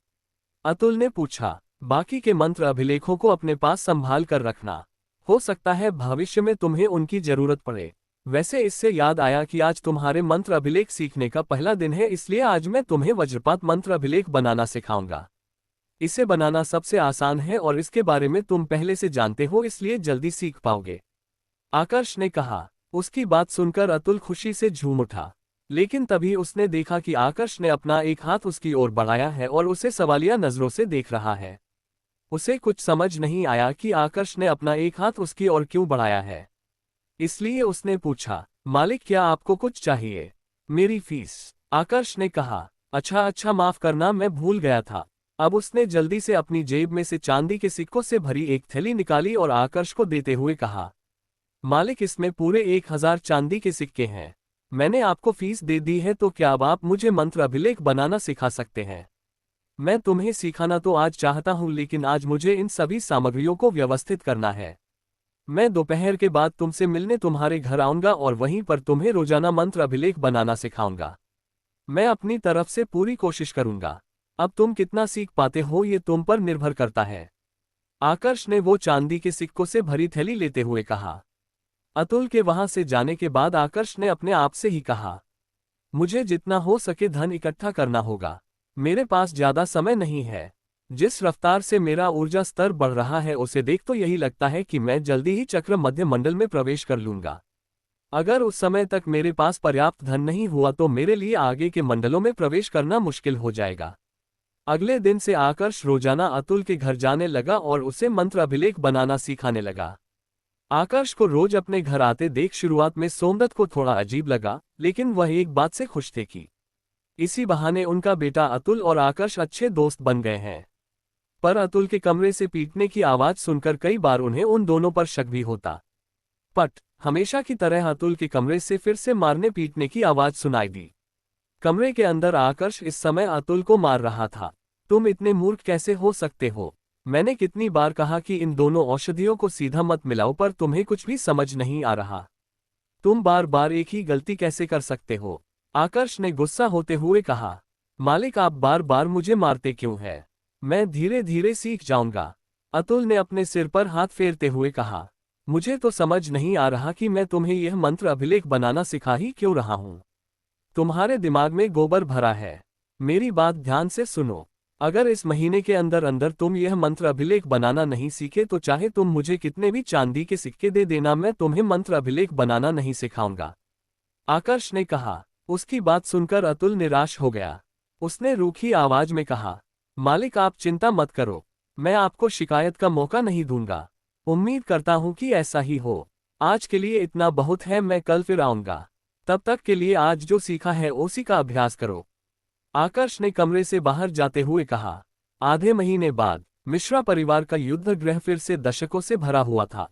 अतुल ने पूछा। बाकी के मंत्र अभिलेखों को अपने पास संभाल कर रखना। हो सकता है भविष्य में तुम्हें उनकी जरूरत पड़े। वैसे इससे याद आया कि आज तुम्हारे मंत्र अभिलेख सीखने का पहला दिन है, इसलिए आज मैं तुम्हें वज्रपात मंत्र अभिलेख बनाना सिखाऊंगा। इसे बनाना सबसे आसान है और इसके बारे में तुम पहले से जानते हो, इसलिए जल्दी सीख पाओगे। आकर्ष ने कहा। उसकी बात सुनकर अतुल खुशी से झूम उठा, लेकिन तभी उसने देखा कि आकर्ष ने अपना एक हाथ उसकी ओर बढ़ाया है और उसे सवालिया नजरों से देख रहा है। उसे कुछ समझ नहीं आया कि आकर्ष ने अपना एक हाथ उसकी ओर क्यों बढ़ाया है। इसलिए उसने पूछा, मालिक, क्या आपको कुछ चाहिए? मेरी फीस, आकर्ष ने कहा। अच्छा, माफ करना, मैं भूल गया था। अब उसने जल्दी से अपनी जेब में से चांदी के सिक्कों से भरी एक थैली निकाली और आकर्ष को देते हुए कहा, मालिक, इसमें पूरे 1000 चांदी के सिक्के हैं। मैंने आपको फीस दे दी है, तो क्या अब आप मुझे मंत्र अभिलेख बनाना सिखा सकते हैं? मैं तुम्हें सिखाना तो आज चाहता हूं, लेकिन आज मुझे इन सभी सामग्रियों को व्यवस्थित करना है। मैं दोपहर के बाद तुमसे मिलने तुम्हारे घर आऊंगा और वहीं पर तुम्हें रोजाना मंत्र अभिलेख बनाना सिखाऊंगा। मैं अपनी तरफ से पूरी कोशिश करूंगा। अब तुम कितना सीख पाते हो ये तुम पर निर्भर करता है। आकर्ष ने वो चांदी के सिक्कों से भरी थैली लेते हुए कहा। अतुल के वहां से जाने के बाद आकर्ष ने अपने आप से ही कहा, मुझे जितना हो सके धन इकट्ठा करना होगा। मेरे पास ज्यादा समय नहीं है। जिस रफ्तार से मेरा ऊर्जा स्तर बढ़ रहा है उसे देख तो यही लगता है कि मैं जल्दी ही चक्र मध्य मंडल में प्रवेश कर लूंगा। अगर उस समय तक मेरे पास पर्याप्त धन नहीं हुआ तो मेरे लिए आगे के मंडलों में प्रवेश करना मुश्किल हो जाएगा। अगले दिन से आकर्ष रोजाना अतुल के घर जाने लगा और उसे मंत्र अभिलेख बनाना सिखाने लगा। आकर्ष को रोज अपने घर आते देख शुरुआत में सोमदत्त को थोड़ा अजीब लगा, लेकिन वह एक बात से खुश थे कि इसी बहाने उनका बेटा अतुल और आकर्ष अच्छे दोस्त बन गए हैं। पर अतुल के कमरे से पीटने की आवाज सुनकर कई बार उन्हें उन दोनों पर शक भी होता। पट हमेशा की तरह अतुल के कमरे से फिर से मारने पीटने की आवाज सुनाई दी। कमरे के अंदर आकर्ष इस समय अतुल को मार रहा था। तुम इतने मूर्ख कैसे हो सकते हो? मैंने कितनी बार कहा कि इन दोनों औषधियों को सीधा मत मिलाओ, पर तुम्हें कुछ भी समझ नहीं आ रहा। तुम बार बार एक ही गलती कैसे कर सकते हो? आकर्ष ने गुस्सा होते हुए कहा। मालिक, आप बार बार मुझे मारते क्यों हैं? मैं धीरे धीरे सीख जाऊंगा। अतुल ने अपने सिर पर हाथ फेरते हुए कहा। मुझे तो समझ नहीं आ रहा कि मैं तुम्हें यह मंत्र अभिलेख बनाना सिखा ही क्यों रहा हूं। तुम्हारे दिमाग में गोबर भरा है। मेरी बात ध्यान से सुनो। अगर इस महीने के अंदर अंदर तुम यह मंत्र अभिलेख बनाना नहीं सीखे तो चाहे तुम मुझे कितने भी चांदी के सिक्के दे देना, मैं तुम्हें मंत्र अभिलेख बनाना नहीं सिखाऊंगा, आकर्ष ने कहा। उसकी बात सुनकर अतुल निराश हो गया। उसने रूखी आवाज में कहा, मालिक आप चिंता मत करो, मैं आपको शिकायत का मौका नहीं दूंगा। उम्मीद करता हूं कि ऐसा ही हो। आज के लिए इतना बहुत है, मैं कल फिर आऊंगा। तब तक के लिए आज जो सीखा है उसी का अभ्यास करो। आकर्ष ने कमरे से बाहर जाते हुए कहा। आधे महीने बाद मिश्रा परिवार का युद्ध गृह फिर से दर्शकों से भरा हुआ था।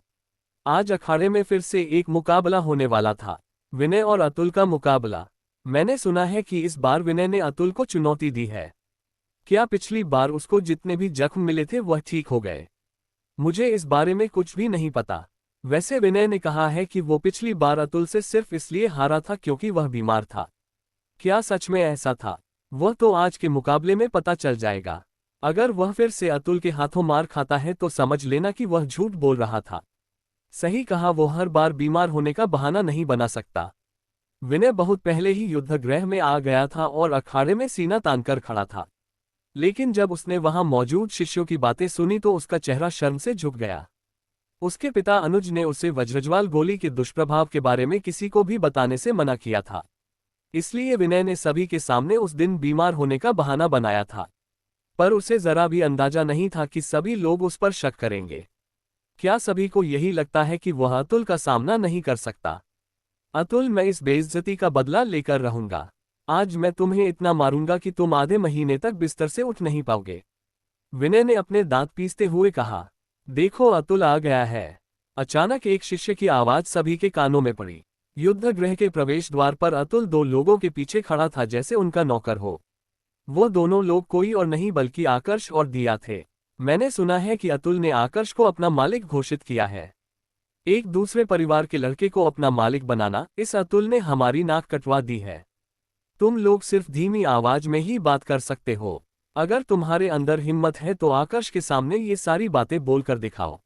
आज अखाड़े में फिर से एक मुकाबला होने वाला था, विनय और अतुल का मुकाबला। मैंने सुना है कि इस बार विनय ने अतुल को चुनौती दी है। क्या पिछली बार उसको जितने भी जख्म मिले थे वह ठीक हो गए? मुझे इस बारे में कुछ भी नहीं पता। वैसे विनय ने कहा है कि वो पिछली बार अतुल से सिर्फ इसलिए हारा था क्योंकि वह बीमार था। क्या सच में ऐसा था? वह तो आज के मुकाबले में पता चल जाएगा। अगर वह फिर से अतुल के हाथों मार खाता है तो समझ लेना कि वह झूठ बोल रहा था। सही कहा, वो हर बार बीमार होने का बहाना नहीं बना सकता। विनय बहुत पहले ही युद्धगृह में आ गया था और अखाड़े में सीना तानकर खड़ा था। लेकिन जब उसने वहां मौजूद शिष्यों की बातें सुनी तो उसका चेहरा शर्म से झुक गया। उसके पिता अनुज ने उसे वज्रज्वाल गोली के दुष्प्रभाव के बारे में किसी को भी बताने से मना किया था। इसलिए विनय ने सभी के सामने उस दिन बीमार होने का बहाना बनाया था। पर उसे जरा भी अंदाजा नहीं था कि सभी लोग उस पर शक करेंगे। क्या सभी को यही लगता है कि वह अतुल का सामना नहीं कर सकता? अतुल, मैं इस बेइज्जती का बदला लेकर रहूंगा। आज मैं तुम्हें इतना मारूंगा कि तुम आधे महीने तक बिस्तर से उठ नहीं पाओगे। विनय ने अपने दांत पीसते हुए कहा। देखो, अतुल आ गया है। अचानक एक शिष्य की आवाज सभी के कानों में पड़ी। युद्धगृह के प्रवेश द्वार पर अतुल दो लोगों के पीछे खड़ा था, जैसे उनका नौकर हो। वो दोनों लोग कोई और नहीं बल्कि आकर्ष और दिया थे। मैंने सुना है कि अतुल ने आकर्ष को अपना मालिक घोषित किया है। एक दूसरे परिवार के लड़के को अपना मालिक बनाना, इस अतुल ने हमारी नाक कटवा दी है। तुम लोग सिर्फ धीमी आवाज में ही बात कर सकते हो। अगर तुम्हारे अंदर हिम्मत है तो आकर्ष के सामने ये सारी बातें बोलकर दिखाओ।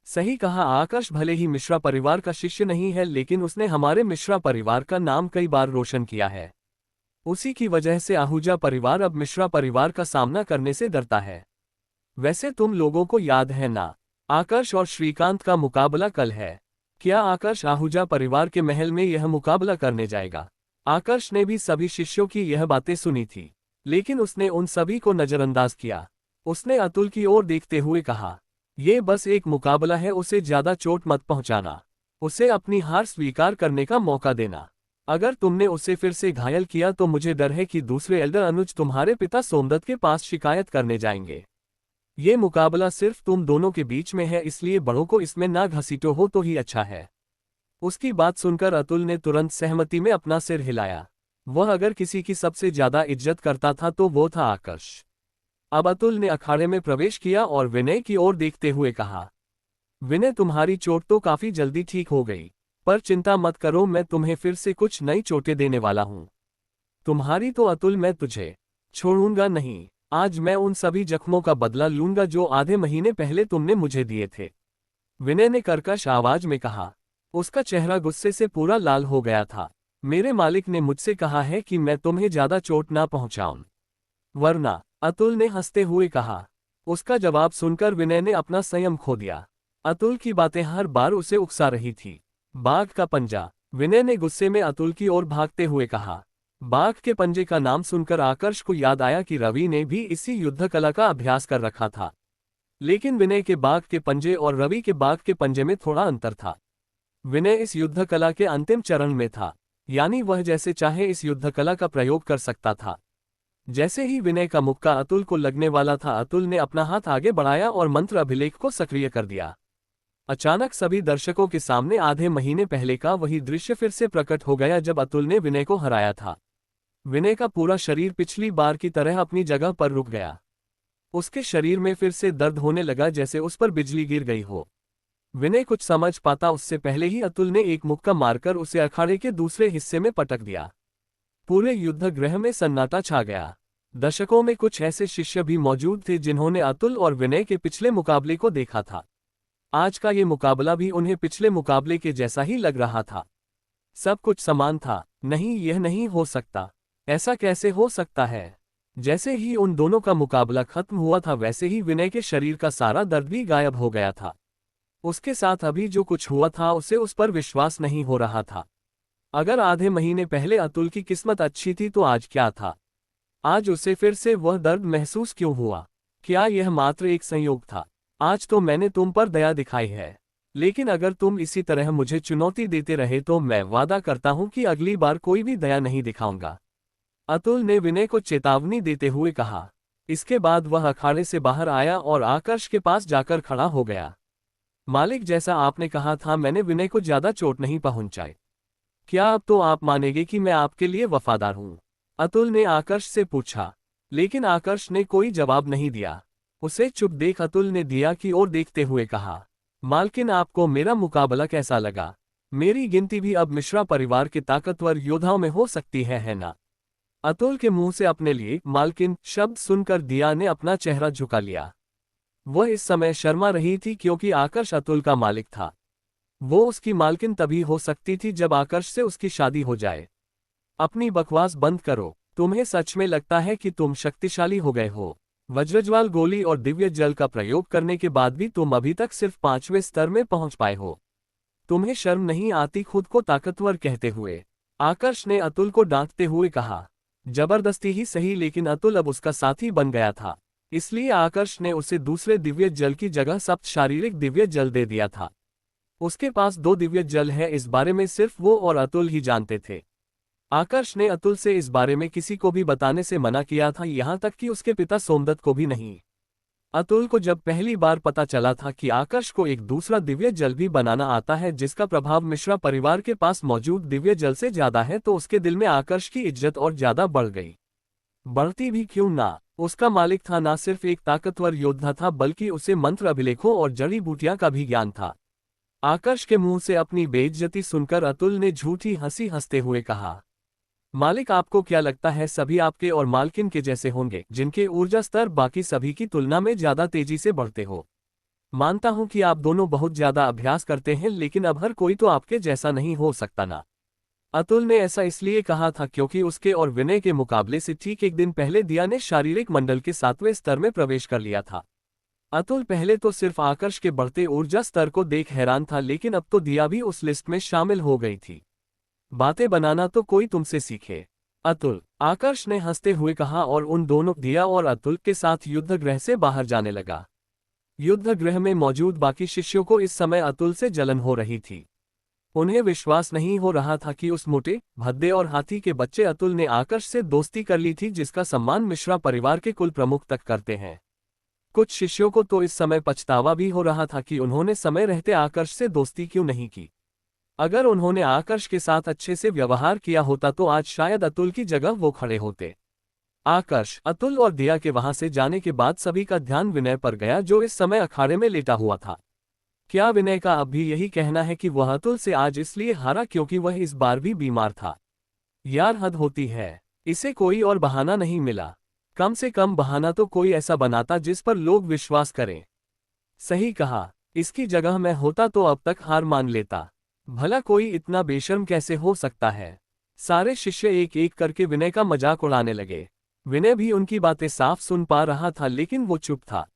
सही कहा, आकर्ष भले ही मिश्रा परिवार का शिष्य नहीं है, लेकिन उसने हमारे मिश्रा परिवार का नाम कई बार रोशन किया है। उसी की वजह से आहूजा परिवार अब मिश्रा परिवार का सामना करने से डरता है। वैसे तुम लोगों को याद है ना, आकर्ष और श्रीकांत का मुकाबला कल है। क्या आकर्ष आहूजा परिवार के महल में यह मुकाबला करने जाएगा? आकर्ष ने भी सभी शिष्यों की यह बातें सुनी थी, लेकिन उसने उन सभी को नजरअंदाज किया। उसने अतुल की ओर देखते हुए कहा, यह बस एक मुकाबला है, उसे ज्यादा चोट मत पहुंचाना। उसे अपनी हार स्वीकार करने का मौका देना। अगर तुमने उसे फिर से घायल किया तो मुझे डर है कि दूसरे एल्डर अनुज तुम्हारे पिता सोमदत्त के पास शिकायत करने जाएंगे। ये मुकाबला सिर्फ तुम दोनों के बीच में है, इसलिए बड़ों को इसमें ना घसीटो हो तो ही अच्छा है। उसकी बात सुनकर अतुल ने तुरंत सहमति में अपना सिर हिलाया। वह अगर किसी की सबसे ज्यादा इज्जत करता था तो वो था आकर्ष। अब अतुल ने अखाड़े में प्रवेश किया और विनय की ओर देखते हुए कहा, विनय, तुम्हारी चोट तो काफी जल्दी ठीक हो गई, पर चिंता मत करो, मैं तुम्हें फिर से कुछ नई चोटें देने वाला हूं। तुम्हारी तो अतुल, मैं तुझे छोड़ूंगा नहीं। आज मैं उन सभी जख्मों का बदला लूंगा जो आधे महीने पहले तुमने मुझे दिए थे, विनय ने कर्कश आवाज में कहा। उसका चेहरा गुस्से से पूरा लाल हो गया था। मेरे मालिक ने मुझसे कहा है कि मैं तुम्हें ज्यादा चोट ना पहुंचाऊं, वरना, अतुल ने हंसते हुए कहा। उसका जवाब सुनकर विनय ने अपना संयम खो दिया। अतुल की बातें हर बार उसे उकसा रही थी। बाघ का पंजा, विनय ने गुस्से में अतुल की ओर भागते हुए कहा। बाघ के पंजे का नाम सुनकर आकर्ष को याद आया कि रवि ने भी इसी युद्ध कला का अभ्यास कर रखा था। लेकिन विनय के बाघ के पंजे और रवि के बाघ के पंजे में थोड़ा अंतर था। विनय इस युद्ध कला के अंतिम चरण में था, यानी वह जैसे चाहे इस युद्ध कला का प्रयोग कर सकता था। जैसे ही विनय का मुक्का अतुल को लगने वाला था, अतुल ने अपना हाथ आगे बढ़ाया और मंत्र अभिलेख को सक्रिय कर दिया। अचानक सभी दर्शकों के सामने आधे महीने पहले का वही दृश्य फिर से प्रकट हो गया जब अतुल ने विनय को हराया था। विनय का पूरा शरीर पिछली बार की तरह अपनी जगह पर रुक गया। उसके शरीर में फिर से दर्द होने लगा जैसे उस पर बिजली गिर गई हो। विनय कुछ समझ पाता उससे पहले ही अतुल ने एक मुक्का मारकर उसे अखाड़े के दूसरे हिस्से में पटक दिया। पूरे युद्धगृह में सन्नाटा छा गया। दर्शकों में कुछ ऐसे शिष्य भी मौजूद थे जिन्होंने अतुल और विनय के पिछले मुकाबले को देखा था। आज का ये मुकाबला भी उन्हें पिछले मुकाबले के जैसा ही लग रहा था। सब कुछ समान था। नहीं, यह नहीं हो सकता। ऐसा कैसे हो सकता है? जैसे ही उन दोनों का मुकाबला खत्म हुआ था वैसे ही विनय के शरीर का सारा दर्द भी गायब हो गया था। उसके साथ अभी जो कुछ हुआ था उसे उस पर विश्वास नहीं हो रहा था। अगर आधे महीने पहले अतुल की किस्मत अच्छी थी तो आज क्या था? आज उसे फिर से वह दर्द महसूस क्यों हुआ? क्या यह मात्र एक संयोग था? आज तो मैंने तुम पर दया दिखाई है, लेकिन अगर तुम इसी तरह मुझे चुनौती देते रहे तो मैं वादा करता हूं कि अगली बार कोई भी दया नहीं दिखाऊंगा, अतुल ने विनय को चेतावनी देते हुए कहा। इसके बाद वह अखाड़े से बाहर आया और आकर्ष के पास जाकर खड़ा हो गया। मालिक, जैसा आपने कहा था मैंने विनय को ज्यादा चोट नहीं पहुंचाई। क्या अब तो आप मानेंगे कि मैं आपके लिए वफादार हूं? अतुल ने आकर्ष से पूछा, लेकिन आकर्ष ने कोई जवाब नहीं दिया। उसे चुप देख अतुल ने दिया की ओर देखते हुए कहा, मालकिन आपको मेरा मुकाबला कैसा लगा? मेरी गिनती भी अब मिश्रा परिवार के ताकतवर योद्धाओं में हो सकती है ना? अतुल के मुंह से अपने लिए मालकिन शब्द सुनकर दिया ने अपना चेहरा झुका लिया। वह इस समय शर्मा रही थी क्योंकि आकर्ष अतुल का मालिक था। वो उसकी मालकिन तभी हो सकती थी जब आकर्ष से उसकी शादी हो जाए। अपनी बकवास बंद करो। तुम्हें सच में लगता है कि तुम शक्तिशाली हो गए हो? वज्रज्वाल गोली और दिव्य जल का प्रयोग करने के बाद भी तुम अभी तक सिर्फ 5वें स्तर में पहुंच पाए हो। तुम्हें शर्म नहीं आती खुद को ताकतवर कहते हुए? आकर्ष ने अतुल को डांटते हुए कहा। जबरदस्ती ही सही, लेकिन अतुल अब उसका साथी बन गया था, इसलिए आकर्ष ने उसे दूसरे दिव्य जल की जगह सप्त शारीरिक दिव्य जल दे दिया था। उसके पास 2 दिव्य जल है, इस बारे में सिर्फ वो और अतुल ही जानते थे। आकर्ष ने अतुल से इस बारे में किसी को भी बताने से मना किया था, यहां तक कि उसके पिता सोमदत्त को भी नहीं। अतुल को जब पहली बार पता चला था कि आकर्ष को एक दूसरा दिव्य जल भी बनाना आता है जिसका प्रभाव मिश्रा परिवार के पास मौजूद दिव्य जल से ज्यादा है, तो उसके दिल में आकर्ष की इज्जत और ज्यादा बढ़ गई। बढ़ती भी क्यों ना? उसका मालिक था, ना सिर्फ एक ताकतवर योद्धा था बल्कि उसे मंत्र अभिलेखों और जड़ी बूटियां का भी ज्ञान था। आकर्ष के मुंह से अपनी बेइज्जती सुनकर अतुल ने झूठी हंसी हंसते हुए कहा, मालिक, आपको क्या लगता है सभी आपके और मालकिन के जैसे होंगे, जिनके ऊर्जा स्तर बाकी सभी की तुलना में ज्यादा तेजी से बढ़ते हो? मानता हूं कि आप दोनों बहुत ज्यादा अभ्यास करते हैं, लेकिन अब हर कोई तो आपके जैसा नहीं हो सकता ना? अतुल ने ऐसा इसलिए कहा था क्योंकि उसके और विनय के मुकाबले से ठीक एक दिन पहले दिया ने शारीरिक मंडल के 7वें स्तर में प्रवेश कर लिया था। अतुल पहले तो सिर्फ आकर्ष के बढ़ते ऊर्जा स्तर को देख हैरान था, लेकिन अब तो दिया भी उस लिस्ट में शामिल हो गई थी। बातें बनाना तो कोई तुमसे सीखे अतुल, आकर्ष ने हंसते हुए कहा और उन दोनों दिया और अतुल के साथ युद्धगृह से बाहर जाने लगा। युद्धगृह में मौजूद बाकी शिष्यों को इस समय अतुल से जलन हो रही थी। उन्हें विश्वास नहीं हो रहा था कि उस मोटे, भद्दे और हाथी के बच्चे अतुल ने आकर्ष से दोस्ती कर ली थी, जिसका सम्मान मिश्रा परिवार के कुल प्रमुख तक करते हैं। कुछ शिष्यों को तो इस समय पछतावा भी हो रहा था कि उन्होंने समय रहते आकर्ष से दोस्ती क्यों नहीं की। अगर उन्होंने आकर्ष के साथ अच्छे से व्यवहार किया होता तो आज शायद अतुल की जगह वो खड़े होते। आकर्ष, अतुल और दिया के वहां से जाने के बाद सभी का ध्यान विनय पर गया, जो इस समय अखाड़े में लेटा हुआ था। क्या विनय का अब भी यही कहना है कि वह अतुल से आज इसलिए हारा क्योंकि वह इस बार भी बीमार था? यार, हद होती है। इसे कोई और बहाना नहीं मिला। कम से कम बहाना तो कोई ऐसा बनाता जिस पर लोग विश्वास करें। सही कहा, इसकी जगह मैं होता तो अब तक हार मान लेता। भला कोई इतना बेशर्म कैसे हो सकता है? सारे शिष्य एक एक करके विनय का मजाक उड़ाने लगे। विनय भी उनकी बातें साफ सुन पा रहा था, लेकिन वो चुप था।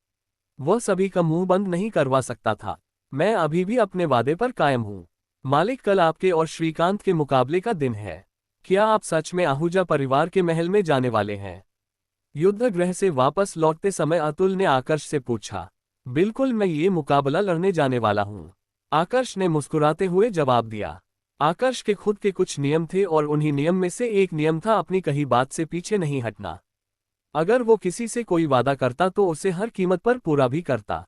वह सभी का मुंह बंद नहीं करवा सकता था। मैं अभी भी अपने वादे पर कायम हूं। मालिक, कल आपके और श्रीकांत के मुकाबले का दिन है। क्या आप सच में आहूजा परिवार के महल में जाने वाले हैं? युद्धगृह से वापस लौटते समय अतुल ने आकर्ष से पूछा। बिल्कुल, मैं ये मुकाबला लड़ने जाने वाला हूं, आकर्ष ने मुस्कुराते हुए जवाब दिया। आकर्ष के खुद के कुछ नियम थे और उन्हीं नियम में से एक नियम था अपनी कही बात से पीछे नहीं हटना। अगर वो किसी से कोई वादा करता तो उसे हर कीमत पर पूरा भी करता।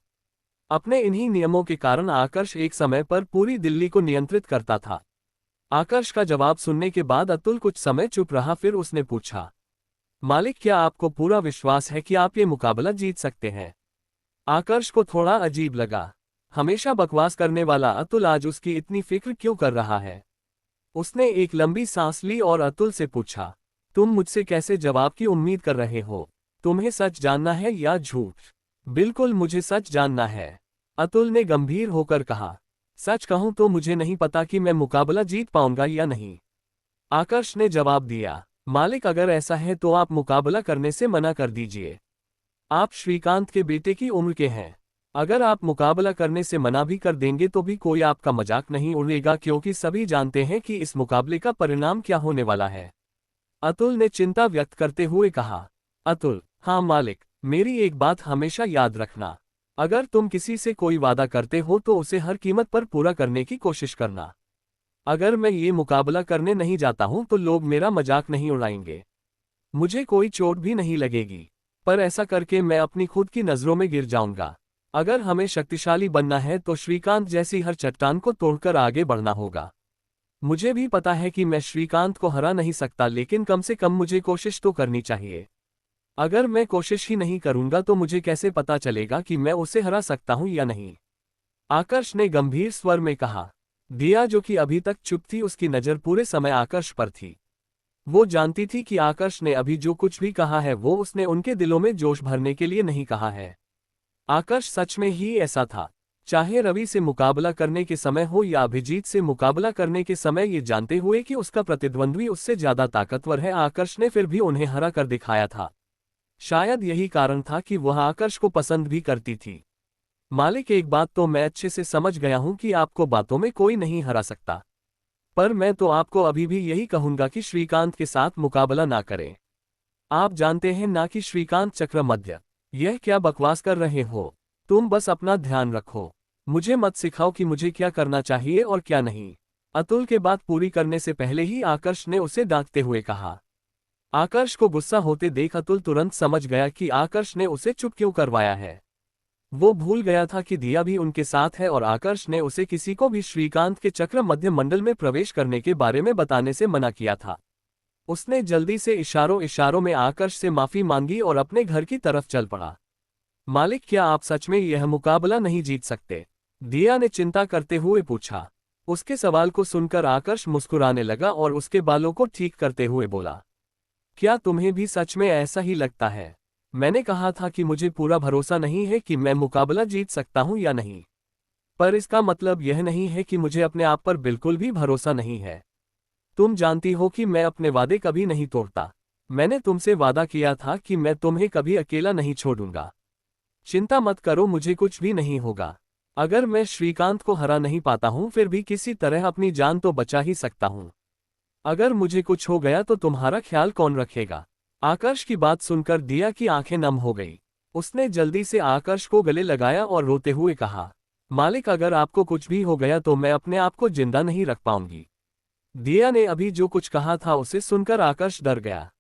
अपने इन्हीं नियमों के कारण आकर्ष एक समय पर पूरी दिल्ली को नियंत्रित करता था। आकर्ष का जवाब सुनने के बाद अतुल कुछ समय चुप रहा, फिर उसने पूछा, मालिक क्या आपको पूरा विश्वास है कि आप ये मुकाबला जीत सकते हैं? आकर्ष को थोड़ा अजीब लगा। हमेशा बकवास करने वाला अतुल आज उसकी इतनी फिक्र क्यों कर रहा है? उसने एक लंबी सांस ली और अतुल से पूछा, तुम मुझसे कैसे जवाब की उम्मीद कर रहे हो? तुम्हें सच जानना है या झूठ? बिल्कुल मुझे सच जानना है, अतुल ने गंभीर होकर कहा। सच कहूं तो मुझे नहीं पता कि मैं मुकाबला जीत पाऊंगा या नहीं, आकर्ष ने जवाब दिया। मालिक अगर ऐसा है तो आप मुकाबला करने से मना कर दीजिए। आप श्रीकांत के बेटे की उम्र के हैं। अगर आप मुकाबला करने से मना भी कर देंगे तो भी कोई आपका मजाक नहीं उड़ेगा, क्योंकि सभी जानते हैं कि इस मुकाबले का परिणाम क्या होने वाला है, अतुल ने चिंता व्यक्त करते हुए कहा। अतुल, हाँ मालिक, मेरी एक बात हमेशा याद रखना, अगर तुम किसी से कोई वादा करते हो तो उसे हर कीमत पर पूरा करने की कोशिश करना। अगर मैं ये मुकाबला करने नहीं जाता हूं तो लोग मेरा मजाक नहीं उड़ाएंगे, मुझे कोई चोट भी नहीं लगेगी, पर ऐसा करके मैं अपनी खुद की नजरों में गिर जाऊंगा। अगर हमें शक्तिशाली बनना है तो श्रीकांत जैसी हर चट्टान को तोड़कर आगे बढ़ना होगा। मुझे भी पता है कि मैं श्रीकांत को हरा नहीं सकता, लेकिन कम से कम मुझे कोशिश तो करनी चाहिए। अगर मैं कोशिश ही नहीं करूंगा तो मुझे कैसे पता चलेगा कि मैं उसे हरा सकता हूं या नहीं, आकर्ष ने गंभीर स्वर में कहा। दिया जो कि अभी तक चुप थी, उसकी नजर पूरे समय आकर्ष पर थी। वो जानती थी कि आकर्ष ने अभी जो कुछ भी कहा है वो उसने उनके दिलों में जोश भरने के लिए नहीं कहा है। आकर्ष सच में ही ऐसा था। चाहे रवि से मुकाबला करने के समय हो या अभिजीत से मुकाबला करने के समय, ये जानते हुए कि उसका प्रतिद्वंद्वी उससे ज्यादा ताकतवर है, आकर्ष ने फिर भी उन्हें हरा कर दिखाया था। शायद यही कारण था कि वह आकर्ष को पसंद भी करती थी। मालिक एक बात तो मैं अच्छे से समझ गया हूं कि आपको बातों में कोई नहीं हरा सकता, पर मैं तो आपको अभी भी यही कहूंगा कि श्रीकांत के साथ मुकाबला ना करें। आप जानते हैं ना कि श्रीकांत चक्रमध्य। यह क्या बकवास कर रहे हो? तुम बस अपना ध्यान रखो, मुझे मत सिखाओ कि मुझे क्या करना चाहिए और क्या नहीं, अतुल के बात पूरी करने से पहले ही आकर्ष ने उसे डांटते हुए कहा। आकर्ष को गुस्सा होते देख अतुल तुरंत समझ गया कि आकर्ष ने उसे चुप क्यों करवाया है। वो भूल गया था कि दिया भी उनके साथ है और आकर्ष ने उसे किसी को भी श्रीकांत के चक्र मध्य मंडल में प्रवेश करने के बारे में बताने से मना किया था। उसने जल्दी से इशारों इशारों में आकर्ष से माफी मांगी और अपने घर की तरफ चल पड़ा। मालिक क्या आप सच में यह मुकाबला नहीं जीत सकते? दिया ने चिंता करते हुए पूछा। उसके सवाल को सुनकर आकर्ष मुस्कुराने लगा और उसके बालों को ठीक करते हुए बोला, क्या तुम्हें भी सच में ऐसा ही लगता है? मैंने कहा था कि मुझे पूरा भरोसा नहीं है कि मैं मुकाबला जीत सकता हूं या नहीं, पर इसका मतलब यह नहीं है कि मुझे अपने आप पर बिल्कुल भी भरोसा नहीं है। तुम जानती हो कि मैं अपने वादे कभी नहीं तोड़ता। मैंने तुमसे वादा किया था कि मैं तुम्हें कभी अकेला नहीं छोड़ूंगा। चिंता मत करो, मुझे कुछ भी नहीं होगा। अगर मैं श्रीकांत को हरा नहीं पाता हूं फिर भी किसी तरह अपनी जान तो बचा ही सकता हूं। अगर मुझे कुछ हो गया तो तुम्हारा ख्याल कौन रखेगा? आकर्ष की बात सुनकर दिया की आंखें नम हो गई। उसने जल्दी से आकर्ष को गले लगाया और रोते हुए कहा, मालिक अगर आपको कुछ भी हो गया तो मैं अपने आप को जिंदा नहीं रख पाऊंगी। दिया ने अभी जो कुछ कहा था उसे सुनकर आकर्ष डर गया।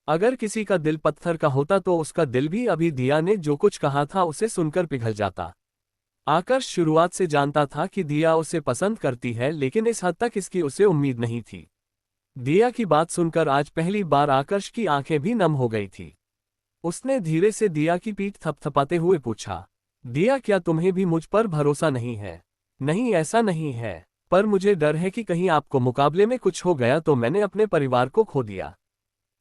अगर किसी का दिल पत्थर का होता तो उसका दिल भी अभी दिया ने जो कुछ कहा था उसे सुनकर पिघल जाता। आकर्ष शुरुआत से जानता था कि दिया उसे पसंद करती है, लेकिन इस हद तक इसकी उसे उम्मीद नहीं थी। दिया की बात सुनकर आज पहली बार आकर्ष की आंखें भी नम हो गई थी। उसने धीरे से दिया की पीठ थपथपाते हुए पूछा, दिया क्या तुम्हें भी मुझ पर भरोसा नहीं है? नहीं ऐसा नहीं है, पर मुझे डर है कि कहीं आपको मुकाबले में कुछ हो गया तो मैंने अपने परिवार को खो दिया,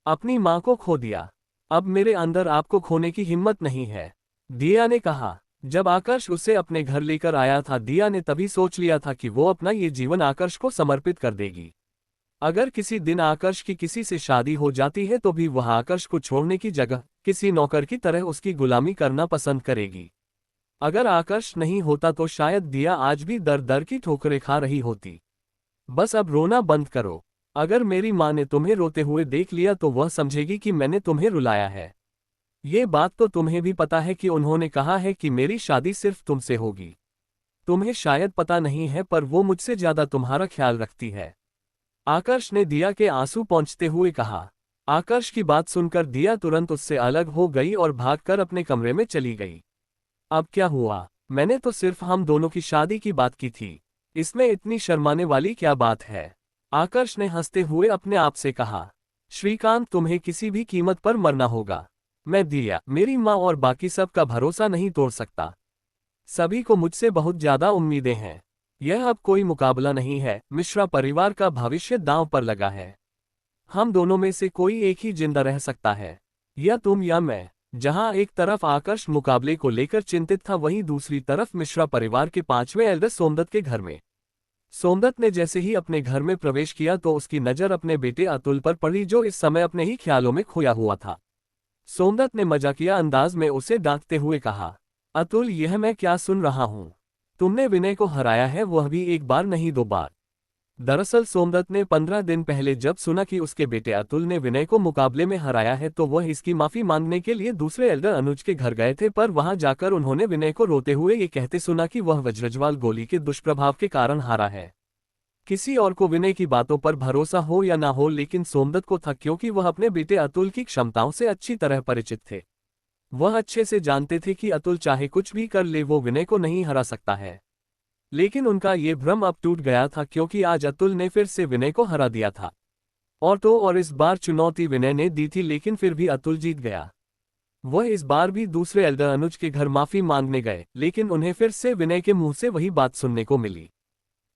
अपनी माँ को खो दिया। अब मेरे अंदर आपको खोने की हिम्मत नहीं है, दिया ने कहा। जब आकर्ष उसे अपने घर लेकर आया था दिया ने तभी सोच लिया था कि वो अपना ये जीवन आकर्ष को समर्पित कर देगी। अगर किसी दिन आकर्ष की किसी से शादी हो जाती है तो भी वह आकर्ष को छोड़ने की जगह किसी नौकर की तरह उसकी गुलामी करना पसंद करेगी। अगर आकर्ष नहीं होता तो शायद दिया आज भी दर दर की ठोकरें खा रही होती। बस अब रोना बंद करो। अगर मेरी माँ ने तुम्हें रोते हुए देख लिया तो वह समझेगी कि मैंने तुम्हें रुलाया है। ये बात तो तुम्हें भी पता है कि उन्होंने कहा है कि मेरी शादी सिर्फ तुमसे होगी। तुम्हें शायद पता नहीं है पर वो मुझसे ज्यादा तुम्हारा ख्याल रखती है, आकर्ष ने दिया के आंसू पोंछते हुए कहा। आकर्ष की बात सुनकर दिया तुरंत उससे अलग हो गई और भागकर अपने कमरे में चली गई। अब क्या हुआ? मैंने तो सिर्फ हम दोनों की शादी की बात की थी, इसमें इतनी शर्माने वाली क्या बात है? आकर्ष ने हंसते हुए अपने आप से कहा। श्रीकांत, तुम्हें किसी भी कीमत पर मरना होगा। मैं दिया, मेरी माँ और बाकी सब का भरोसा नहीं तोड़ सकता। सभी को मुझसे बहुत ज्यादा उम्मीदें हैं। यह अब कोई मुकाबला नहीं है, मिश्रा परिवार का भविष्य दांव पर लगा है। हम दोनों में से कोई एक ही जिंदा रह सकता है, या तुम या मैं। जहां एक तरफ आकर्ष मुकाबले को लेकर चिंतित था, वहीं दूसरी तरफ मिश्रा परिवार के 5वें एल्डर सोमदत्त के घर में। सोमदत्त ने जैसे ही अपने घर में प्रवेश किया तो उसकी नजर अपने बेटे अतुल पर पड़ी, जो इस समय अपने ही ख्यालों में खोया हुआ था। सोमदत्त ने मजाकिया अंदाज में उसे डांटते हुए कहा, अतुल, यह मैं क्या सुन रहा हूं? तुमने विनय को हराया है, वह भी एक बार नहीं 2 बार। दरअसल सोमदत्त ने 15 दिन पहले जब सुना कि उसके बेटे अतुल ने विनय को मुकाबले में हराया है तो वह इसकी माफी मांगने के लिए दूसरे एल्डर अनुज के घर गए थे, पर वहां जाकर उन्होंने विनय को रोते हुए ये कहते सुना कि वह वज्रज्वाल गोली के दुष्प्रभाव के कारण हारा है। किसी और को विनय की बातों पर भरोसा हो या ना हो, लेकिन सोमदत्त को था, क्योंकि वह अपने बेटे अतुल की क्षमताओं से अच्छी तरह परिचित थे। वह अच्छे से जानते थे कि अतुल चाहे कुछ भी कर ले, वो विनय को नहीं हरा सकता है। लेकिन उनका ये भ्रम अब टूट गया था, क्योंकि आज अतुल ने फिर से विनय को हरा दिया था। और इस बार चुनौती विनय ने दी थी, लेकिन फिर भी अतुल जीत गया। वह इस बार भी दूसरे एल्डर अनुज के घर माफी मांगने गए, लेकिन उन्हें फिर से विनय के मुंह से वही बात सुनने को मिली।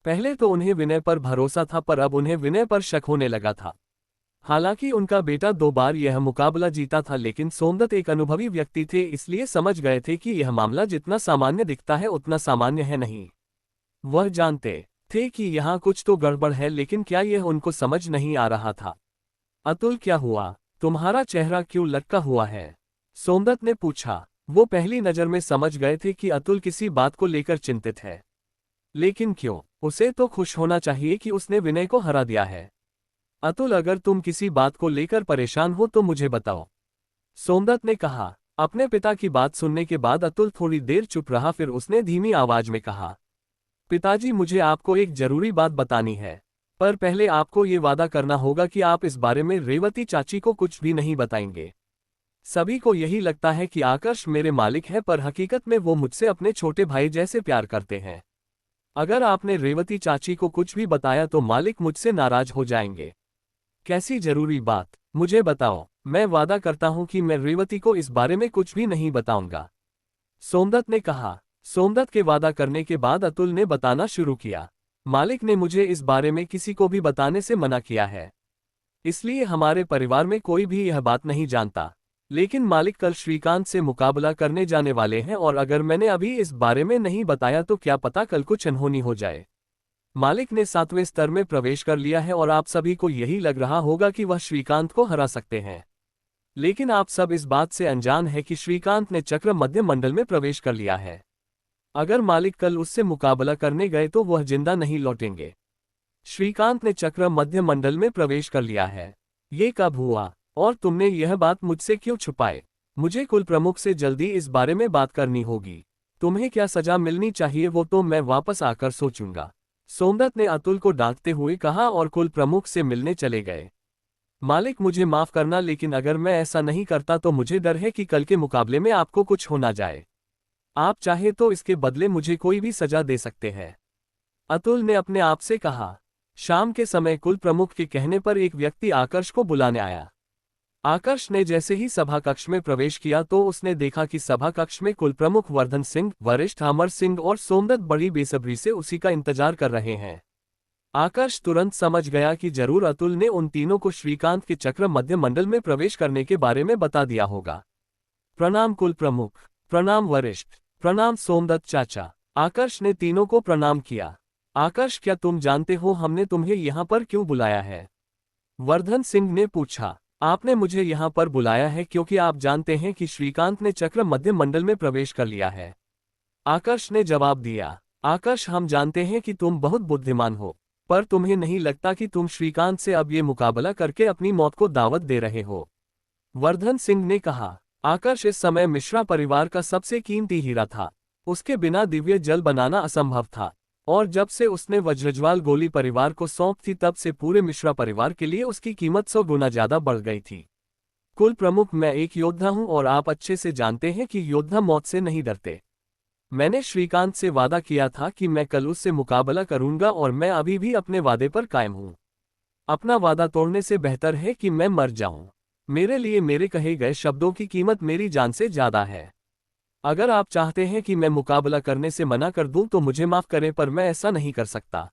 पहले तो उन्हें विनय पर भरोसा था, पर अब उन्हें विनय पर शक होने लगा था। हालांकि उनका बेटा 2 बार यह मुकाबला जीता था, लेकिन सोमदत्त एक अनुभवी व्यक्ति थे, इसलिए समझ गए थे कि यह मामला जितना सामान्य दिखता है उतना सामान्य है नहीं। वह जानते थे कि यहाँ कुछ तो गड़बड़ है, लेकिन क्या यह उनको समझ नहीं आ रहा था। अतुल, क्या हुआ? तुम्हारा चेहरा क्यों लटका हुआ है? सोमदत्त ने पूछा। वो पहली नजर में समझ गए थे कि अतुल किसी बात को लेकर चिंतित है। लेकिन क्यों? उसे तो खुश होना चाहिए कि उसने विनय को हरा दिया है। अतुल, अगर तुम किसी बात को लेकर परेशान हो तो मुझे बताओ, सोमदत्त ने कहा। अपने पिता की बात सुनने के बाद अतुल थोड़ी देर चुप रहा, फिर उसने धीमी आवाज में कहा, पिताजी, मुझे आपको एक जरूरी बात बतानी है, पर पहले आपको ये वादा करना होगा कि आप इस बारे में रेवती चाची को कुछ भी नहीं बताएंगे। सभी को यही लगता है कि आकर्ष मेरे मालिक है, पर हकीकत में वो मुझसे अपने छोटे भाई जैसे प्यार करते हैं। अगर आपने रेवती चाची को कुछ भी बताया तो मालिक मुझसे नाराज हो जाएंगे। कैसी जरूरी बात? मुझे बताओ। मैं वादा करता हूं कि मैं रेवती को इस बारे में कुछ भी नहीं बताऊंगा, सोमदत्त ने कहा। सोमदत्त के वादा करने के बाद अतुल ने बताना शुरू किया। मालिक ने मुझे इस बारे में किसी को भी बताने से मना किया है, इसलिए हमारे परिवार में कोई भी यह बात नहीं जानता। लेकिन मालिक कल श्रीकांत से मुकाबला करने जाने वाले हैं, और अगर मैंने अभी इस बारे में नहीं बताया तो क्या पता कल कुछ अनहोनी हो जाए। मालिक ने 7वें स्तर में प्रवेश कर लिया है, और आप सभी को यही लग रहा होगा कि वह श्रीकांत को हरा सकते हैं। लेकिन आप सब इस बात से अनजान है कि श्रीकांत ने चक्र मध्य मंडल में प्रवेश कर लिया है। अगर मालिक कल उससे मुकाबला करने गए तो वह जिंदा नहीं लौटेंगे। श्रीकांत ने चक्र मध्य मंडल में प्रवेश कर लिया है। ये कब हुआ, और तुमने यह बात मुझसे क्यों छुपाए? मुझे कुल प्रमुख से जल्दी इस बारे में बात करनी होगी। तुम्हें क्या सजा मिलनी चाहिए वो तो मैं वापस आकर सोचूंगा, सोमदत्त ने अतुल को डांटते हुए कहा, और कुल प्रमुख से मिलने चले गए। मालिक, मुझे माफ करना, लेकिन अगर मैं ऐसा नहीं करता तो मुझे डर है कि कल के मुकाबले में आपको कुछ हो ना जाए। आप चाहे तो इसके बदले मुझे कोई भी सजा दे सकते हैं, अतुल ने अपने आप से कहा। शाम के समय कुल प्रमुख के कहने पर एक व्यक्ति आकर्ष को बुलाने आया। आकर्ष ने जैसे ही सभा कक्ष में प्रवेश किया तो उसने देखा कि सभा कक्ष में कुल प्रमुख वर्धन सिंह, वरिष्ठ अमर सिंह और सोमदत्त बड़ी बेसब्री से उसी का इंतजार कर रहे हैं। आकर्ष तुरंत समझ गया कि जरूर अतुल ने उन तीनों को श्रीकांत के चक्र मध्य मंडल में प्रवेश करने के बारे में बता दिया होगा। प्रणाम कुल प्रमुख, प्रणाम वरिष्ठ, प्रणाम सोमदत्त चाचा। आकर्ष ने तीनों को प्रणाम किया। आकर्ष, क्या तुम जानते हो हमने तुम्हें यहाँ पर क्यों बुलाया है? वर्धन सिंह ने पूछा। आपने मुझे यहाँ पर बुलाया है क्योंकि आप जानते हैं कि श्रीकांत ने चक्र मध्य मंडल में प्रवेश कर लिया है, आकर्ष ने जवाब दिया। आकर्ष, हम जानते हैं कि तुम बहुत बुद्धिमान हो, पर तुम्हें नहीं लगता कि तुम श्रीकांत से अब ये मुकाबला करके अपनी मौत को दावत दे रहे हो? वर्धन सिंह ने कहा। आकर्ष इस समय मिश्रा परिवार का सबसे कीमती हीरा था। उसके बिना दिव्य जल बनाना असंभव था, और जब से उसने वज्रज्वाल गोली परिवार को सौंप थी तब से पूरे मिश्रा परिवार के लिए उसकी कीमत 100 गुना ज्यादा बढ़ गई थी। कुल प्रमुख, मैं एक योद्धा हूं और आप अच्छे से जानते हैं कि योद्धा मौत से नहीं डरते। मैंने श्रीकांत से वादा किया था कि मैं कल उससे मुकाबला करूंगा और मैं अभी भी अपने वादे पर कायम हूं। अपना वादा तोड़ने से बेहतर है कि मैं मर जाऊं। मेरे लिए मेरे कहे गए शब्दों की कीमत मेरी जान से ज्यादा है। अगर आप चाहते हैं कि मैं मुकाबला करने से मना कर दूं तो मुझे माफ करें, पर मैं ऐसा नहीं कर सकता।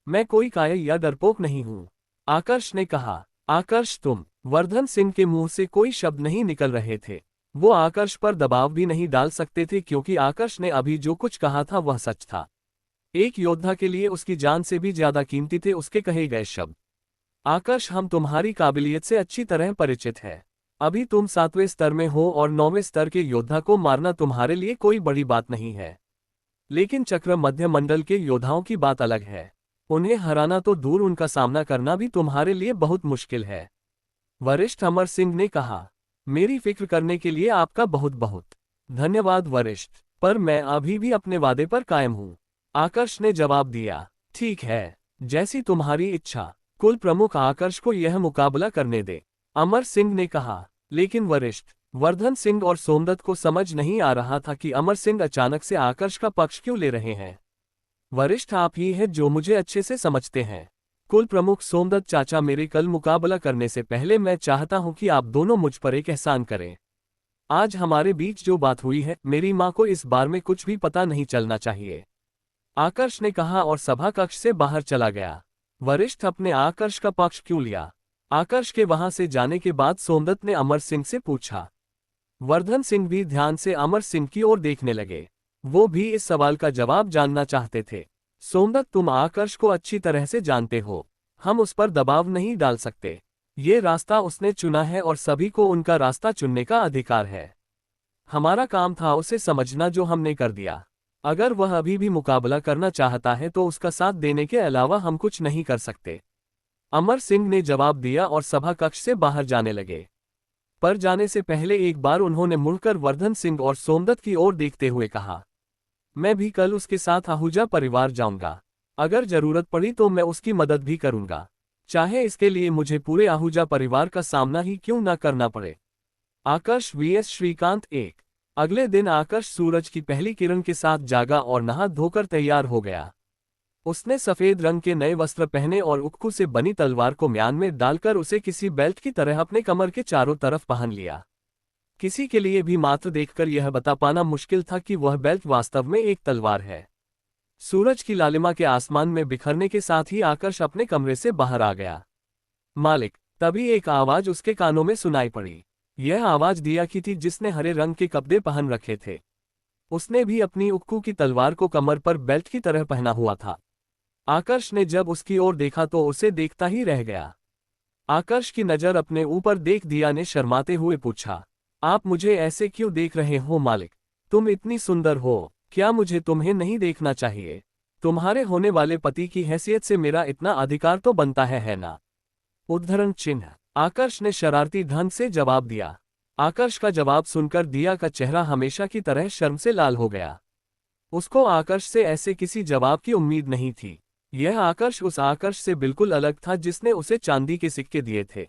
मैं कोई कायर या डरपोक नहीं हूं। आकर्ष ने कहा। आकर्ष तुम। वर्धन सिंह के मुंह से कोई शब्द नहीं निकल रहे थे। वो आकर्ष पर दबाव भी नहीं डाल सकते थे क्योंकि आकर्ष ने अभी जो कुछ कहा था वह सच था। एक योद्धा के लिए उसकी जान से भी ज्यादा कीमती थे उसके कहे गए शब्द। आकर्ष, हम तुम्हारी काबिलियत से अच्छी तरह परिचित है। अभी तुम 7वें स्तर में हो और 9वें स्तर के योद्धा को मारना तुम्हारे लिए कोई बड़ी बात नहीं है। लेकिन चक्र मध्य मंडल के योद्धाओं की बात अलग है। उन्हें हराना तो दूर, उनका सामना करना भी तुम्हारे लिए बहुत मुश्किल है। वरिष्ठ अमर सिंह ने कहा। मेरी फिक्र करने के लिए आपका बहुत बहुत धन्यवाद वरिष्ठ, पर मैं अभी भी अपने वादे पर कायम हूं। आकर्ष ने जवाब दिया। ठीक है, जैसी तुम्हारी इच्छा। कुल प्रमुख आकर्ष को यह मुकाबला करने दे, अमर सिंह ने कहा। लेकिन वरिष्ठ, वर्धन सिंह और सोमदत्त को समझ नहीं आ रहा था कि अमर सिंह अचानक से आकर्ष का पक्ष क्यों ले रहे हैं। वरिष्ठ, आप ही हैं जो मुझे अच्छे से समझते हैं। कुल प्रमुख सोमदत्त चाचा, मेरे कल मुकाबला करने से पहले मैं चाहता हूं कि आप दोनों मुझ पर एक एहसान करें। आज हमारे बीच जो बात हुई है, मेरी मां को इस बारे में कुछ भी पता नहीं चलना चाहिए, आकर्ष ने कहा और सभा कक्ष से बाहर चला गया। वरिष्ठ, अपने आकर्ष का पक्ष क्यों लिया? आकर्ष के वहां से जाने के बाद सोमदत्त ने अमर सिंह से पूछा। वर्धन सिंह भी ध्यान से अमर सिंह की ओर देखने लगे। वो भी इस सवाल का जवाब जानना चाहते थे। सोमदत्त, तुम आकर्ष को अच्छी तरह से जानते हो। हम उस पर दबाव नहीं डाल सकते। ये रास्ता उसने चुना है और सभी को उनका रास्ता चुनने का अधिकार है। हमारा काम था उसे समझना, जो हमने कर दिया। अगर वह अभी भी मुकाबला करना चाहता है तो उसका साथ देने के अलावा हम कुछ नहीं कर सकते, अमर सिंह ने जवाब दिया और सभा कक्ष से बाहर जाने लगे। पर जाने से पहले एक बार उन्होंने मुड़कर वर्धन सिंह और सोमदत्त की ओर देखते हुए कहा, मैं भी कल उसके साथ आहूजा परिवार जाऊंगा। अगर जरूरत पड़ी तो मैं उसकी मदद भी करूंगा, चाहे इसके लिए मुझे पूरे आहूजा परिवार का सामना ही क्यों न करना पड़े। आकर्ष vs श्रीकांत 1। अगले दिन आकर्ष सूरज की पहली किरण के साथ जागा और नहा धोकर तैयार हो गया। उसने सफेद रंग के नए वस्त्र पहने और उक्कू से बनी तलवार को म्यान में डालकर उसे किसी बेल्ट की तरह अपने कमर के चारों तरफ पहन लिया। किसी के लिए भी मात्र देखकर यह बता पाना मुश्किल था कि वह बेल्ट वास्तव में एक तलवार है। सूरज की लालिमा के आसमान में बिखरने के साथ ही आकर्ष अपने कमरे से बाहर आ गया। मालिक, तभी एक आवाज उसके कानों में सुनाई पड़ी। यह आवाज दिया की थी, जिसने हरे रंग के कपड़े पहन रखे थे। उसने भी अपनी उक्कू की तलवार को कमर पर बेल्ट की तरह पहना हुआ था। आकर्ष ने जब उसकी ओर देखा तो उसे देखता ही रह गया। आकर्ष की नजर अपने ऊपर देख दिया ने शर्माते हुए पूछा, आप मुझे ऐसे क्यों देख रहे हो मालिक? तुम इतनी सुंदर हो, क्या मुझे तुम्हें नहीं देखना चाहिए? तुम्हारे होने वाले पति की हैसियत से मेरा इतना अधिकार तो बनता है ना? उद्धरण चिन्ह। आकर्ष ने शरारती ढंग से जवाब दिया। आकर्ष का जवाब सुनकर दिया का चेहरा हमेशा की तरह शर्म से लाल हो गया। उसको आकर्ष से ऐसे किसी जवाब की उम्मीद नहीं थी। यह आकर्ष उस आकर्ष से बिल्कुल अलग था जिसने उसे चांदी के सिक्के दिए थे।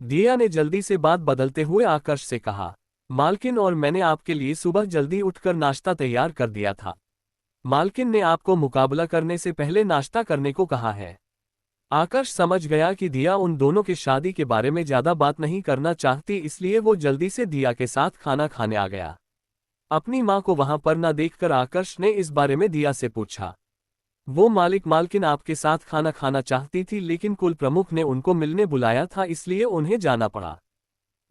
दिया ने जल्दी से बात बदलते हुए आकर्ष से कहा, मालकिन, और मैंने आपके लिए सुबह जल्दी उठकर नाश्ता तैयार कर दिया था। मालकिन ने आपको मुकाबला करने से पहले नाश्ता करने को कहा है। आकर्ष समझ गया कि दिया उन दोनों की शादी के बारे में ज्यादा बात नहीं करना चाहती, इसलिए वो जल्दी से दिया के साथ खाना खाने आ गया। अपनी मां को वहां पर न देखकर आकर्ष ने इस बारे में दिया से पूछा। वो मालकिन आपके साथ खाना खाना चाहती थी, लेकिन कुल प्रमुख ने उनको मिलने बुलाया था, इसलिए उन्हें जाना पड़ा।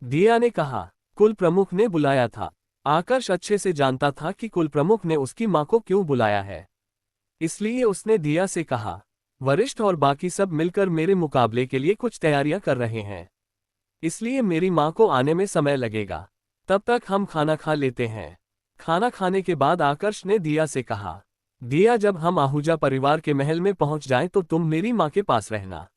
दिया ने कहा, कुल प्रमुख ने बुलाया था? आकर्ष अच्छे से जानता था कि कुल प्रमुख ने उसकी मां को क्यों बुलाया है, इसलिए उसने दिया से कहा, वरिष्ठ और बाकी सब मिलकर मेरे मुकाबले के लिए कुछ तैयारियां कर रहे हैं, इसलिए मेरी मां को आने में समय लगेगा। तब तक हम खाना खा लेते हैं। खाना खाने के बाद आकर्ष ने दिया से कहा, दिया, जब हम आहूजा परिवार के महल में पहुंच जाएं तो तुम मेरी मां के पास रहना।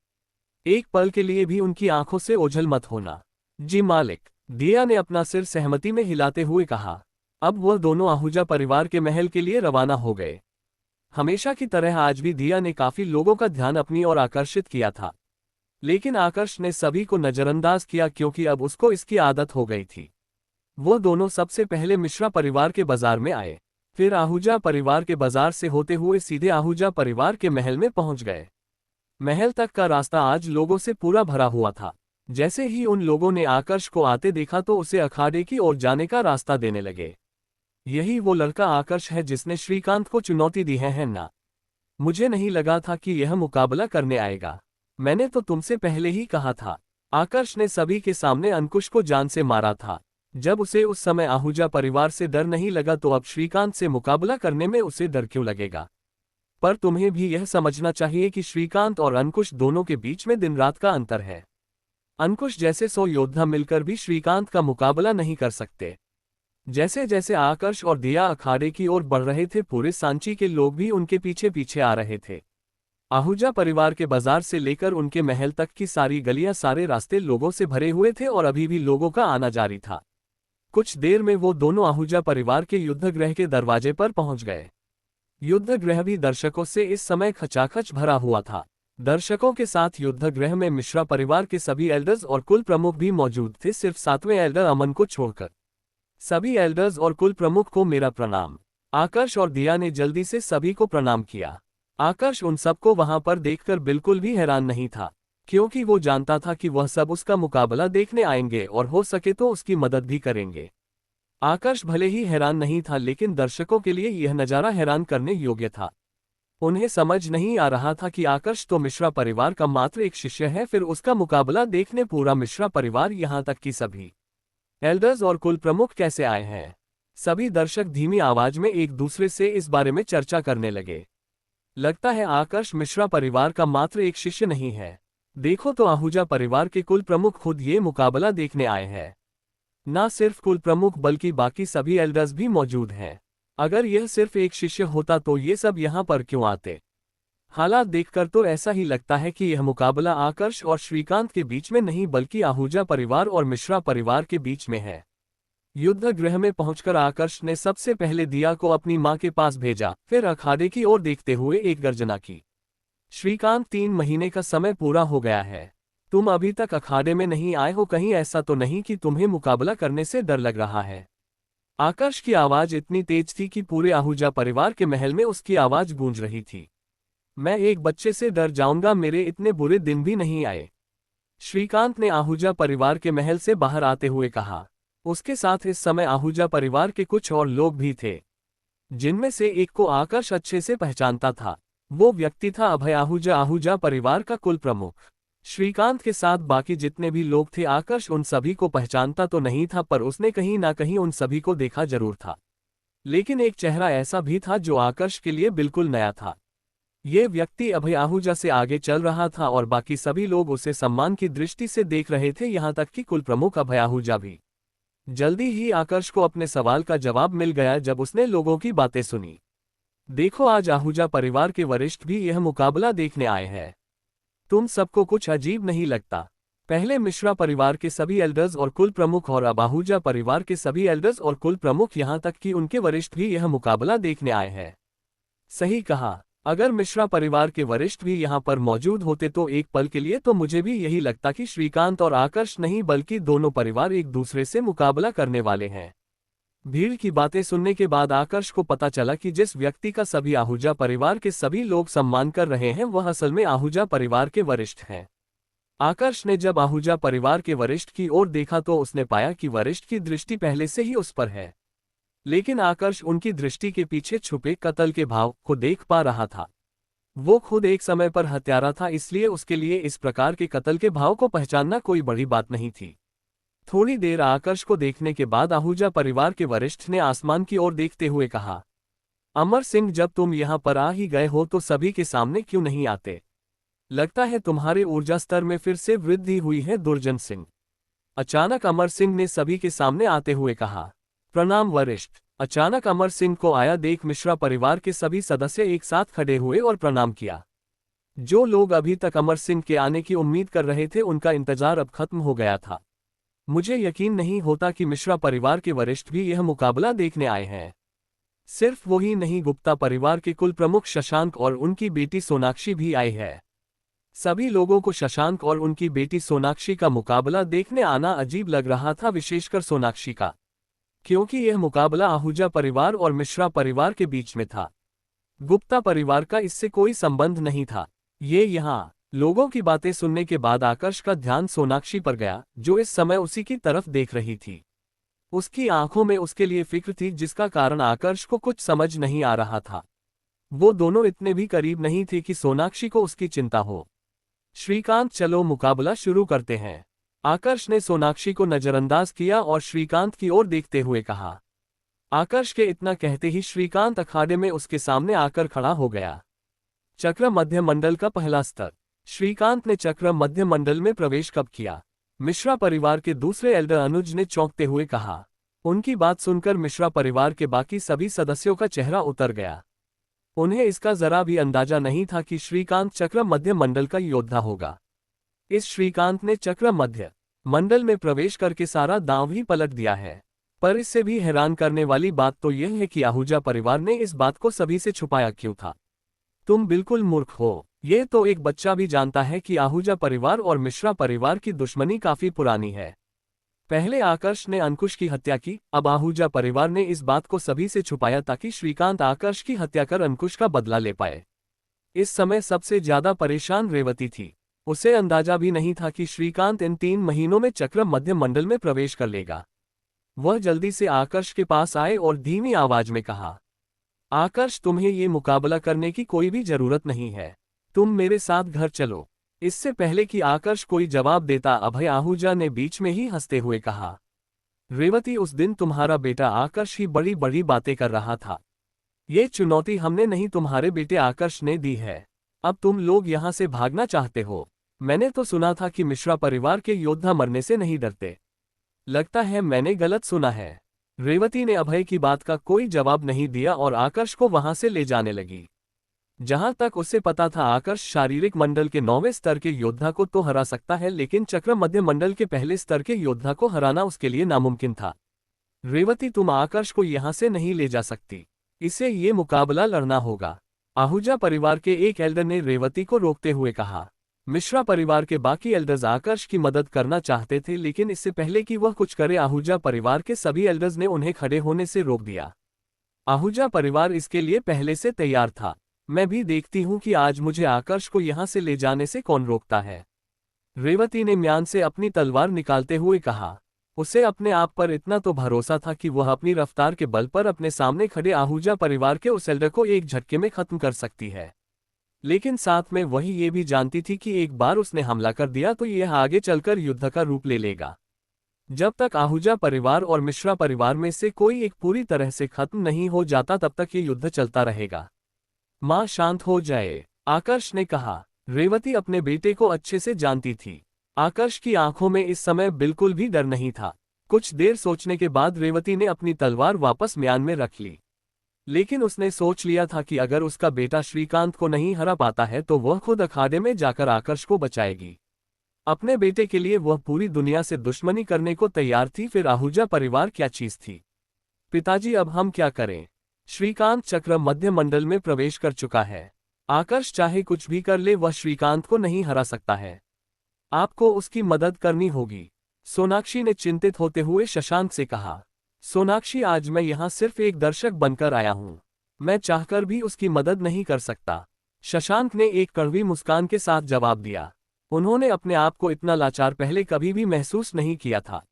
एक पल के लिए भी उनकी आंखों से ओझल मत होना। जी मालिक, दिया ने अपना सिर सहमति में हिलाते हुए कहा। अब वह दोनों आहूजा परिवार के महल के लिए रवाना हो गए। हमेशा की तरह आज भी दिया ने काफी लोगों का ध्यान अपनी ओर आकर्षित किया था, लेकिन आकर्ष ने सभी को नजरअंदाज किया क्योंकि अब उसको इसकी आदत हो गई थी। वो दोनों सबसे पहले मिश्रा परिवार के बाजार में आए, फिर आहूजा परिवार के बाजार से होते हुए सीधे आहूजा परिवार के महल में पहुंच गए। महल तक का रास्ता आज लोगों से पूरा भरा हुआ था। जैसे ही उन लोगों ने आकर्ष को आते देखा तो उसे अखाड़े की ओर जाने का रास्ता देने लगे। यही वो लड़का आकर्ष है जिसने श्रीकांत को चुनौती दी है ना? मुझे नहीं लगा था कि यह मुकाबला करने आएगा। मैंने तो तुमसे पहले ही कहा था। आकर्ष ने सभी के सामने अंकुश को जान से मारा था। जब उसे उस समय आहूजा परिवार से डर नहीं लगा तो अब श्रीकांत से मुकाबला करने में उसे डर क्यों लगेगा? पर तुम्हें भी यह समझना चाहिए कि श्रीकांत और अंकुश दोनों के बीच में दिन रात का अंतर है। अंकुश जैसे 100 योद्धा मिलकर भी श्रीकांत का मुकाबला नहीं कर सकते। जैसे जैसे आकर्ष और दिया अखाड़े की ओर बढ़ रहे थे, पूरे सांची के लोग भी उनके पीछे पीछे आ रहे थे। आहूजा परिवार के बाजार से लेकर उनके महल तक की सारी गलियां, सारे रास्ते लोगों से भरे हुए थे और अभी भी लोगों का आना जारी था। कुछ देर में वो दोनों आहूजा परिवार के युद्धगृह के दरवाजे पर पहुंच गए। युद्धगृह भी दर्शकों से इस समय खचाखच भरा हुआ था। दर्शकों के साथ युद्धगृह में मिश्रा परिवार के सभी एल्डर्स और कुल प्रमुख भी मौजूद थे, सिर्फ 7वें एल्डर अमन को छोड़कर। सभी एल्डर्स और कुल प्रमुख को मेरा प्रणाम। आकर्ष और दिया ने जल्दी से सभी को प्रणाम किया। आकर्ष उन सबको वहां पर देखकर बिल्कुल भी हैरान नहीं था, क्योंकि वो जानता था कि वह सब उसका मुकाबला देखने आएंगे और हो सके तो उसकी मदद भी करेंगे। आकर्ष भले ही हैरान नहीं था, लेकिन दर्शकों के लिए यह नज़ारा हैरान करने योग्य था। उन्हें समझ नहीं आ रहा था कि आकर्ष तो मिश्रा परिवार का मात्र एक शिष्य है, फिर उसका मुकाबला देखने पूरा मिश्रा परिवार, यहां तक कि सभी एल्डर्स और कुल प्रमुख कैसे आए हैं। सभी दर्शक धीमी आवाज में एक दूसरे से इस बारे में चर्चा करने लगे। लगता है आकर्ष मिश्रा परिवार का मात्र एक शिष्य नहीं है। देखो तो आहूजा परिवार के कुल प्रमुख खुद ये मुकाबला देखने आए हैं। ना सिर्फ कुल प्रमुख बल्कि बाकी सभी एल्डर्स भी मौजूद हैं। अगर यह सिर्फ एक शिष्य होता तो ये सब यहाँ पर क्यों आते? हालात देखकर तो ऐसा ही लगता है कि यह मुकाबला आकर्ष और श्रीकांत के बीच में नहीं बल्कि आहूजा परिवार और मिश्रा परिवार के बीच में है। युद्धगृह में पहुंचकर आकर्ष ने सबसे पहले दिया को अपनी मां के पास भेजा, फिर अखाड़े की ओर देखते हुए एक गर्जना की। श्रीकांत, 3 महीने का समय पूरा हो गया है। तुम अभी तक अखाड़े में नहीं आए हो, कहीं ऐसा तो नहीं कि तुम्हें मुकाबला करने से डर लग रहा है? आकर्ष की आवाज इतनी तेज थी कि पूरे आहूजा परिवार के महल में उसकी आवाज गूंज रही थी। मैं एक बच्चे से डर जाऊंगा, मेरे इतने बुरे दिन भी नहीं आए। श्रीकांत ने आहूजा परिवार के महल से बाहर आते हुए कहा। उसके साथ इस समय आहूजा परिवार के कुछ और लोग भी थे, जिनमें से एक को आकर्ष अच्छे से पहचानता था। वो व्यक्ति था अभय आहूजा, आहूजा परिवार का कुल प्रमुख। श्रीकांत के साथ बाकी जितने भी लोग थे, आकर्ष उन सभी को पहचानता तो नहीं था, पर उसने कहीं ना कहीं उन सभी को देखा जरूर था। लेकिन एक चेहरा ऐसा भी था जो आकर्ष के लिए बिल्कुल नया था। ये व्यक्ति अभय आहूजा से आगे चल रहा था और बाकी सभी लोग उसे सम्मान की दृष्टि से देख रहे थे, यहां तक कि कुल प्रमुख अभय आहूजा भी। जल्दी ही आकर्ष को अपने सवाल का जवाब मिल गया जब उसने लोगों की बातें सुनी। देखो, आज आहूजा परिवार के वरिष्ठ भी यह मुकाबला देखने आए हैं। तुम सबको कुछ अजीब नहीं लगता? पहले मिश्रा परिवार के सभी एल्डर्स और कुल प्रमुख और अब आहूजा परिवार के सभी एल्डर्स और कुल प्रमुख, यहां तक कि उनके वरिष्ठ भी यह मुकाबला देखने आए हैं। सही कहा। अगर मिश्रा परिवार के वरिष्ठ भी यहाँ पर मौजूद होते तो एक पल के लिए तो मुझे भी यही लगता कि श्रीकांत और आकर्ष नहीं बल्कि दोनों परिवार एक दूसरे से मुकाबला करने वाले हैं। भीड़ की बातें सुनने के बाद आकर्ष को पता चला कि जिस व्यक्ति का सभी आहूजा परिवार के सभी लोग सम्मान कर रहे हैं वह असल में आहूजा परिवार के वरिष्ठ हैं। आकर्ष ने जब आहूजा परिवार के वरिष्ठ की ओर देखा तो उसने पाया कि वरिष्ठ की दृष्टि पहले से ही उस पर है, लेकिन आकर्ष उनकी दृष्टि के पीछे छुपे कत्ल के भाव को देख पा रहा था। वो खुद एक समय पर हत्यारा था, इसलिए उसके लिए इस प्रकार के कत्ल के भाव को पहचानना कोई बड़ी बात नहीं थी। थोड़ी देर आकर्ष को देखने के बाद आहूजा परिवार के वरिष्ठ ने आसमान की ओर देखते हुए कहा, अमर सिंह, जब तुम यहाँ पर आ ही गए हो तो सभी के सामने क्यों नहीं आते? लगता है तुम्हारे ऊर्जा स्तर में फिर से वृद्धि हुई है। दुर्जन सिंह, अचानक अमर सिंह ने सभी के सामने आते हुए कहा। प्रणाम वरिष्ठ। अचानक अमर सिंह को आया देख मिश्रा परिवार के सभी सदस्य एक साथ खड़े हुए और प्रणाम किया। जो लोग अभी तक अमर सिंह के आने की उम्मीद कर रहे थे उनका इंतजार अब खत्म हो गया था। मुझे यकीन नहीं होता कि मिश्रा परिवार के वरिष्ठ भी यह मुकाबला देखने आए हैं। सिर्फ वही नहीं, गुप्ता परिवार के कुल प्रमुख शशांक और उनकी बेटी सोनाक्षी भी आई है। सभी लोगों को शशांक और उनकी बेटी सोनाक्षी का मुकाबला देखने आना अजीब लग रहा था, विशेषकर सोनाक्षी का। क्योंकि यह मुकाबला आहूजा परिवार और मिश्रा परिवार के बीच में था। गुप्ता परिवार का इससे कोई संबंध नहीं था। ये यहाँ लोगों की बातें सुनने के बाद आकर्ष का ध्यान सोनाक्षी पर गया, जो इस समय उसी की तरफ देख रही थी। उसकी आंखों में उसके लिए फिक्र थी, जिसका कारण आकर्ष को कुछ समझ नहीं आ रहा था। वो दोनों इतने भी करीब नहीं थे कि सोनाक्षी को उसकी चिंता हो। श्रीकांत, चलो मुकाबला शुरू करते हैं। आकर्ष ने सोनाक्षी को नजरअंदाज किया और श्रीकांत की ओर देखते हुए कहा। आकर्ष के इतना कहते ही श्रीकांत अखाड़े में उसके सामने आकर खड़ा हो गया। चक्र मध्य मंडल का पहला स्तर। श्रीकांत ने चक्र मध्य मंडल में प्रवेश कब किया? मिश्रा परिवार के दूसरे एल्डर अनुज ने चौंकते हुए कहा। उनकी बात सुनकर मिश्रा परिवार के बाकी सभी सदस्यों का चेहरा उतर गया। उन्हें इसका जरा भी अंदाजा नहीं था कि श्रीकांत चक्र मध्य मंडल का योद्धा होगा। इस श्रीकांत ने चक्र मध्य मंडल में प्रवेश करके सारा दांव ही पलट दिया है। पर इससे भी हैरान करने वाली बात तो यह है कि आहूजा परिवार ने इस बात को सभी से छुपाया क्यों था? तुम बिल्कुल मूर्ख हो। ये तो एक बच्चा भी जानता है कि आहूजा परिवार और मिश्रा परिवार की दुश्मनी काफी पुरानी है। पहले आकर्ष ने अंकुश की हत्या की, अब आहूजा परिवार ने इस बात को सभी से छुपाया ताकि श्रीकांत आकर्ष की हत्या कर अंकुश का बदला ले पाए। इस समय सबसे ज्यादा परेशान रेवती थी। उसे अंदाजा भी नहीं था कि श्रीकांत इन 3 महीनों में चक्र मध्य मंडल में प्रवेश कर लेगा। वह जल्दी से आकर्ष के पास आए और धीमी आवाज में कहा, आकर्ष, तुम्हें ये मुकाबला करने की कोई भी जरूरत नहीं है। तुम मेरे साथ घर चलो। इससे पहले कि आकर्ष कोई जवाब देता, अभय आहूजा ने बीच में ही हंसते हुए कहा, रेवती, उस दिन तुम्हारा बेटा आकर्ष ही बड़ी बड़ी बातें कर रहा था। ये चुनौती हमने नहीं, तुम्हारे बेटे आकर्ष ने दी है। अब तुम लोग यहाँ से भागना चाहते हो। मैंने तो सुना था कि मिश्रा परिवार के योद्धा मरने से नहीं डरते। लगता है मैंने गलत सुना है। रेवती ने अभय की बात का कोई जवाब नहीं दिया और आकर्ष को वहां से ले जाने लगी। जहां तक उसे पता था, आकर्ष शारीरिक मंडल के 9वें स्तर के योद्धा को तो हरा सकता है, लेकिन चक्र मध्य मंडल के पहले स्तर के योद्धा को हराना उसके लिए नामुमकिन था। रेवती, तुम आकर्ष को यहां से नहीं ले जा सकती। इसे ये मुकाबला लड़ना होगा। आहूजा परिवार के एक एल्डर ने रेवती को रोकते हुए कहा। मिश्रा परिवार के बाकी एल्डर्स आकर्ष की मदद करना चाहते थे, लेकिन इससे पहले कि वह कुछ करे, आहूजा परिवार के सभी एल्डर्स ने उन्हें खड़े होने से रोक दिया। आहूजा परिवार इसके लिए पहले से तैयार था। मैं भी देखती हूं कि आज मुझे आकर्ष को यहां से ले जाने से कौन रोकता है। रेवती ने म्यान से अपनी तलवार निकालते हुए कहा। उसे अपने आप पर इतना तो भरोसा था कि वह अपनी रफ्तार के बल पर अपने सामने खड़े आहूजा परिवार के उस एल्डर को एक झटके में खत्म कर सकती है, लेकिन साथ में वही ये भी जानती थी कि एक बार उसने हमला कर दिया तो यह आगे चलकर युद्ध का रूप ले लेगा। जब तक आहूजा परिवार और मिश्रा परिवार में से कोई एक पूरी तरह से खत्म नहीं हो जाता, तब तक ये युद्ध चलता रहेगा। मां, शांत हो जाए, आकर्ष ने कहा। रेवती अपने बेटे को अच्छे से जानती थी। आकर्ष की आंखों में इस समय बिल्कुल भी डर नहीं था। कुछ देर सोचने के बाद रेवती ने अपनी तलवार वापस म्यान में रख ली, लेकिन उसने सोच लिया था कि अगर उसका बेटा श्रीकांत को नहीं हरा पाता है तो वह खुद अखाड़े में जाकर आकर्ष को बचाएगी। अपने बेटे के लिए वह पूरी दुनिया से दुश्मनी करने को तैयार थी, फिर आहूजा परिवार क्या चीज थी। पिताजी, अब हम क्या करें? श्रीकांत चक्र मध्य मंडल में प्रवेश कर चुका है। आकर्ष चाहे कुछ भी कर ले, वह श्रीकांत को नहीं हरा सकता है। आपको उसकी मदद करनी होगी, सोनाक्षी ने चिंतित होते हुए शशांक से कहा। सोनाक्षी, आज मैं यहाँ सिर्फ एक दर्शक बनकर आया हूँ। मैं चाहकर भी उसकी मदद नहीं कर सकता, शशांक ने एक कड़वी मुस्कान के साथ जवाब दिया। उन्होंने अपने आप को इतना लाचार पहले कभी भी महसूस नहीं किया था।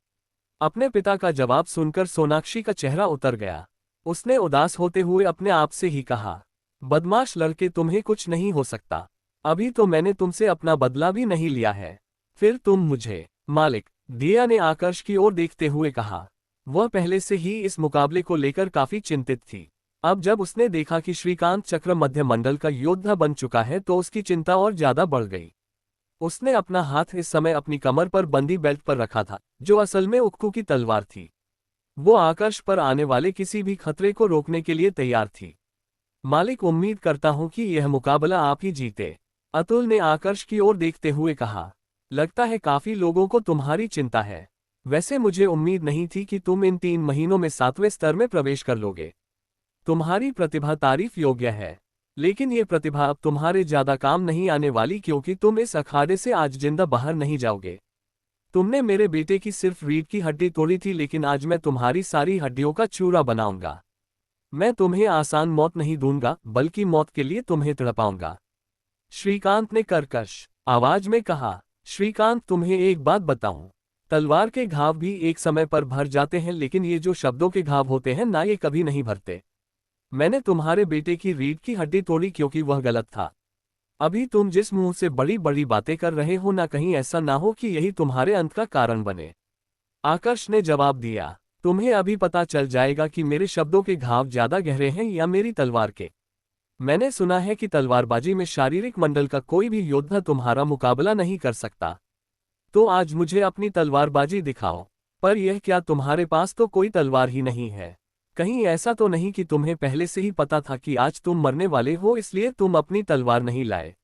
अपने पिता का जवाब सुनकर सोनाक्षी का चेहरा उतर गया। उसने उदास होते हुए अपने आप से ही कहा, बदमाश लड़के, तुम्हें कुछ नहीं हो सकता। अभी तो मैंने तुमसे अपना बदला भी नहीं लिया है, फिर तुम मुझे। मालिक, दिया ने आकर्ष की ओर देखते हुए कहा। वह पहले से ही इस मुकाबले को लेकर काफी चिंतित थी। अब जब उसने देखा कि श्रीकांत चक्र मध्य मंडल का योद्धा बन चुका है तो उसकी चिंता और ज्यादा बढ़ गई। उसने अपना हाथ इस समय अपनी कमर पर बंदी बेल्ट पर रखा था, जो असल में उक्कू की तलवार थी। वो आकर्ष पर आने वाले किसी भी खतरे को रोकने के लिए तैयार थी। मालिक, उम्मीद करता हूं कि यह मुकाबला आप ही जीते, अतुल ने आकर्ष की ओर देखते हुए कहा। लगता है काफी लोगों को तुम्हारी चिंता है। वैसे मुझे उम्मीद नहीं थी कि तुम इन 3 महीनों में 7वें स्तर में प्रवेश कर लोगे। तुम्हारी प्रतिभा तारीफ योग्य है, लेकिन ये प्रतिभा अब तुम्हारे ज्यादा काम नहीं आने वाली, क्योंकि तुम इस अखाड़े से आज जिंदा बाहर नहीं जाओगे। तुमने मेरे बेटे की सिर्फ रीढ़ की हड्डी तोड़ी थी, लेकिन आज मैं तुम्हारी सारी हड्डियों का चूरा बनाऊंगा। मैं तुम्हें आसान मौत नहीं दूंगा, बल्कि मौत के लिए तुम्हें तड़पाऊंगा, श्रीकांत ने कर्कश आवाज में कहा। श्रीकांत, तुम्हें एक बात बताऊं, तलवार के घाव भी एक समय पर भर जाते हैं, लेकिन ये जो शब्दों के घाव होते हैं ना, ये कभी नहीं भरते। मैंने तुम्हारे बेटे की रीढ़ की हड्डी तोड़ी क्योंकि वह गलत था। अभी तुम जिस मुंह से बड़ी बड़ी बातें कर रहे हो, ना कहीं ऐसा ना हो कि यही तुम्हारे अंत का कारण बने। आकर्ष ने जवाब दिया, तुम्हें अभी पता चल जाएगा कि मेरे शब्दों के घाव ज्यादा गहरे हैं या मेरी तलवार के। मैंने सुना है कि तलवारबाजी में शारीरिक मंडल का कोई भी योद्धा तुम्हारा मुकाबला नहीं कर सकता। तो आज मुझे अपनी तलवारबाजी दिखाओ। पर यह क्या, तुम्हारे पास तो कोई तलवार ही नहीं है? कहीं ऐसा तो नहीं कि तुम्हें पहले से ही पता था कि आज तुम मरने वाले हो, इसलिए तुम अपनी तलवार नहीं लाए?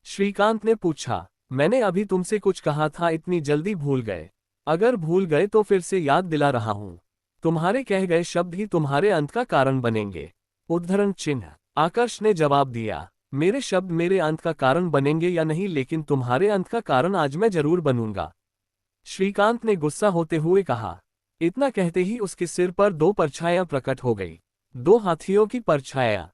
श्रीकांत ने पूछा। मैंने अभी तुमसे कुछ कहा था, इतनी जल्दी भूल गए? अगर भूल गए तो फिर से याद दिला रहा हूं, तुम्हारे कह गए शब्द ही तुम्हारे अंत का कारण बनेंगे। उद्धरण चिन्ह। आकर्ष ने जवाब दिया, मेरे शब्द मेरे अंत का कारण बनेंगे या नहीं, लेकिन तुम्हारे अंत का कारण आज मैं जरूर बनूंगा, श्रीकांत ने गुस्सा होते हुए कहा। इतना कहते ही उसके सिर पर दो परछायां प्रकट हो गई। दो हाथियों की परछायां।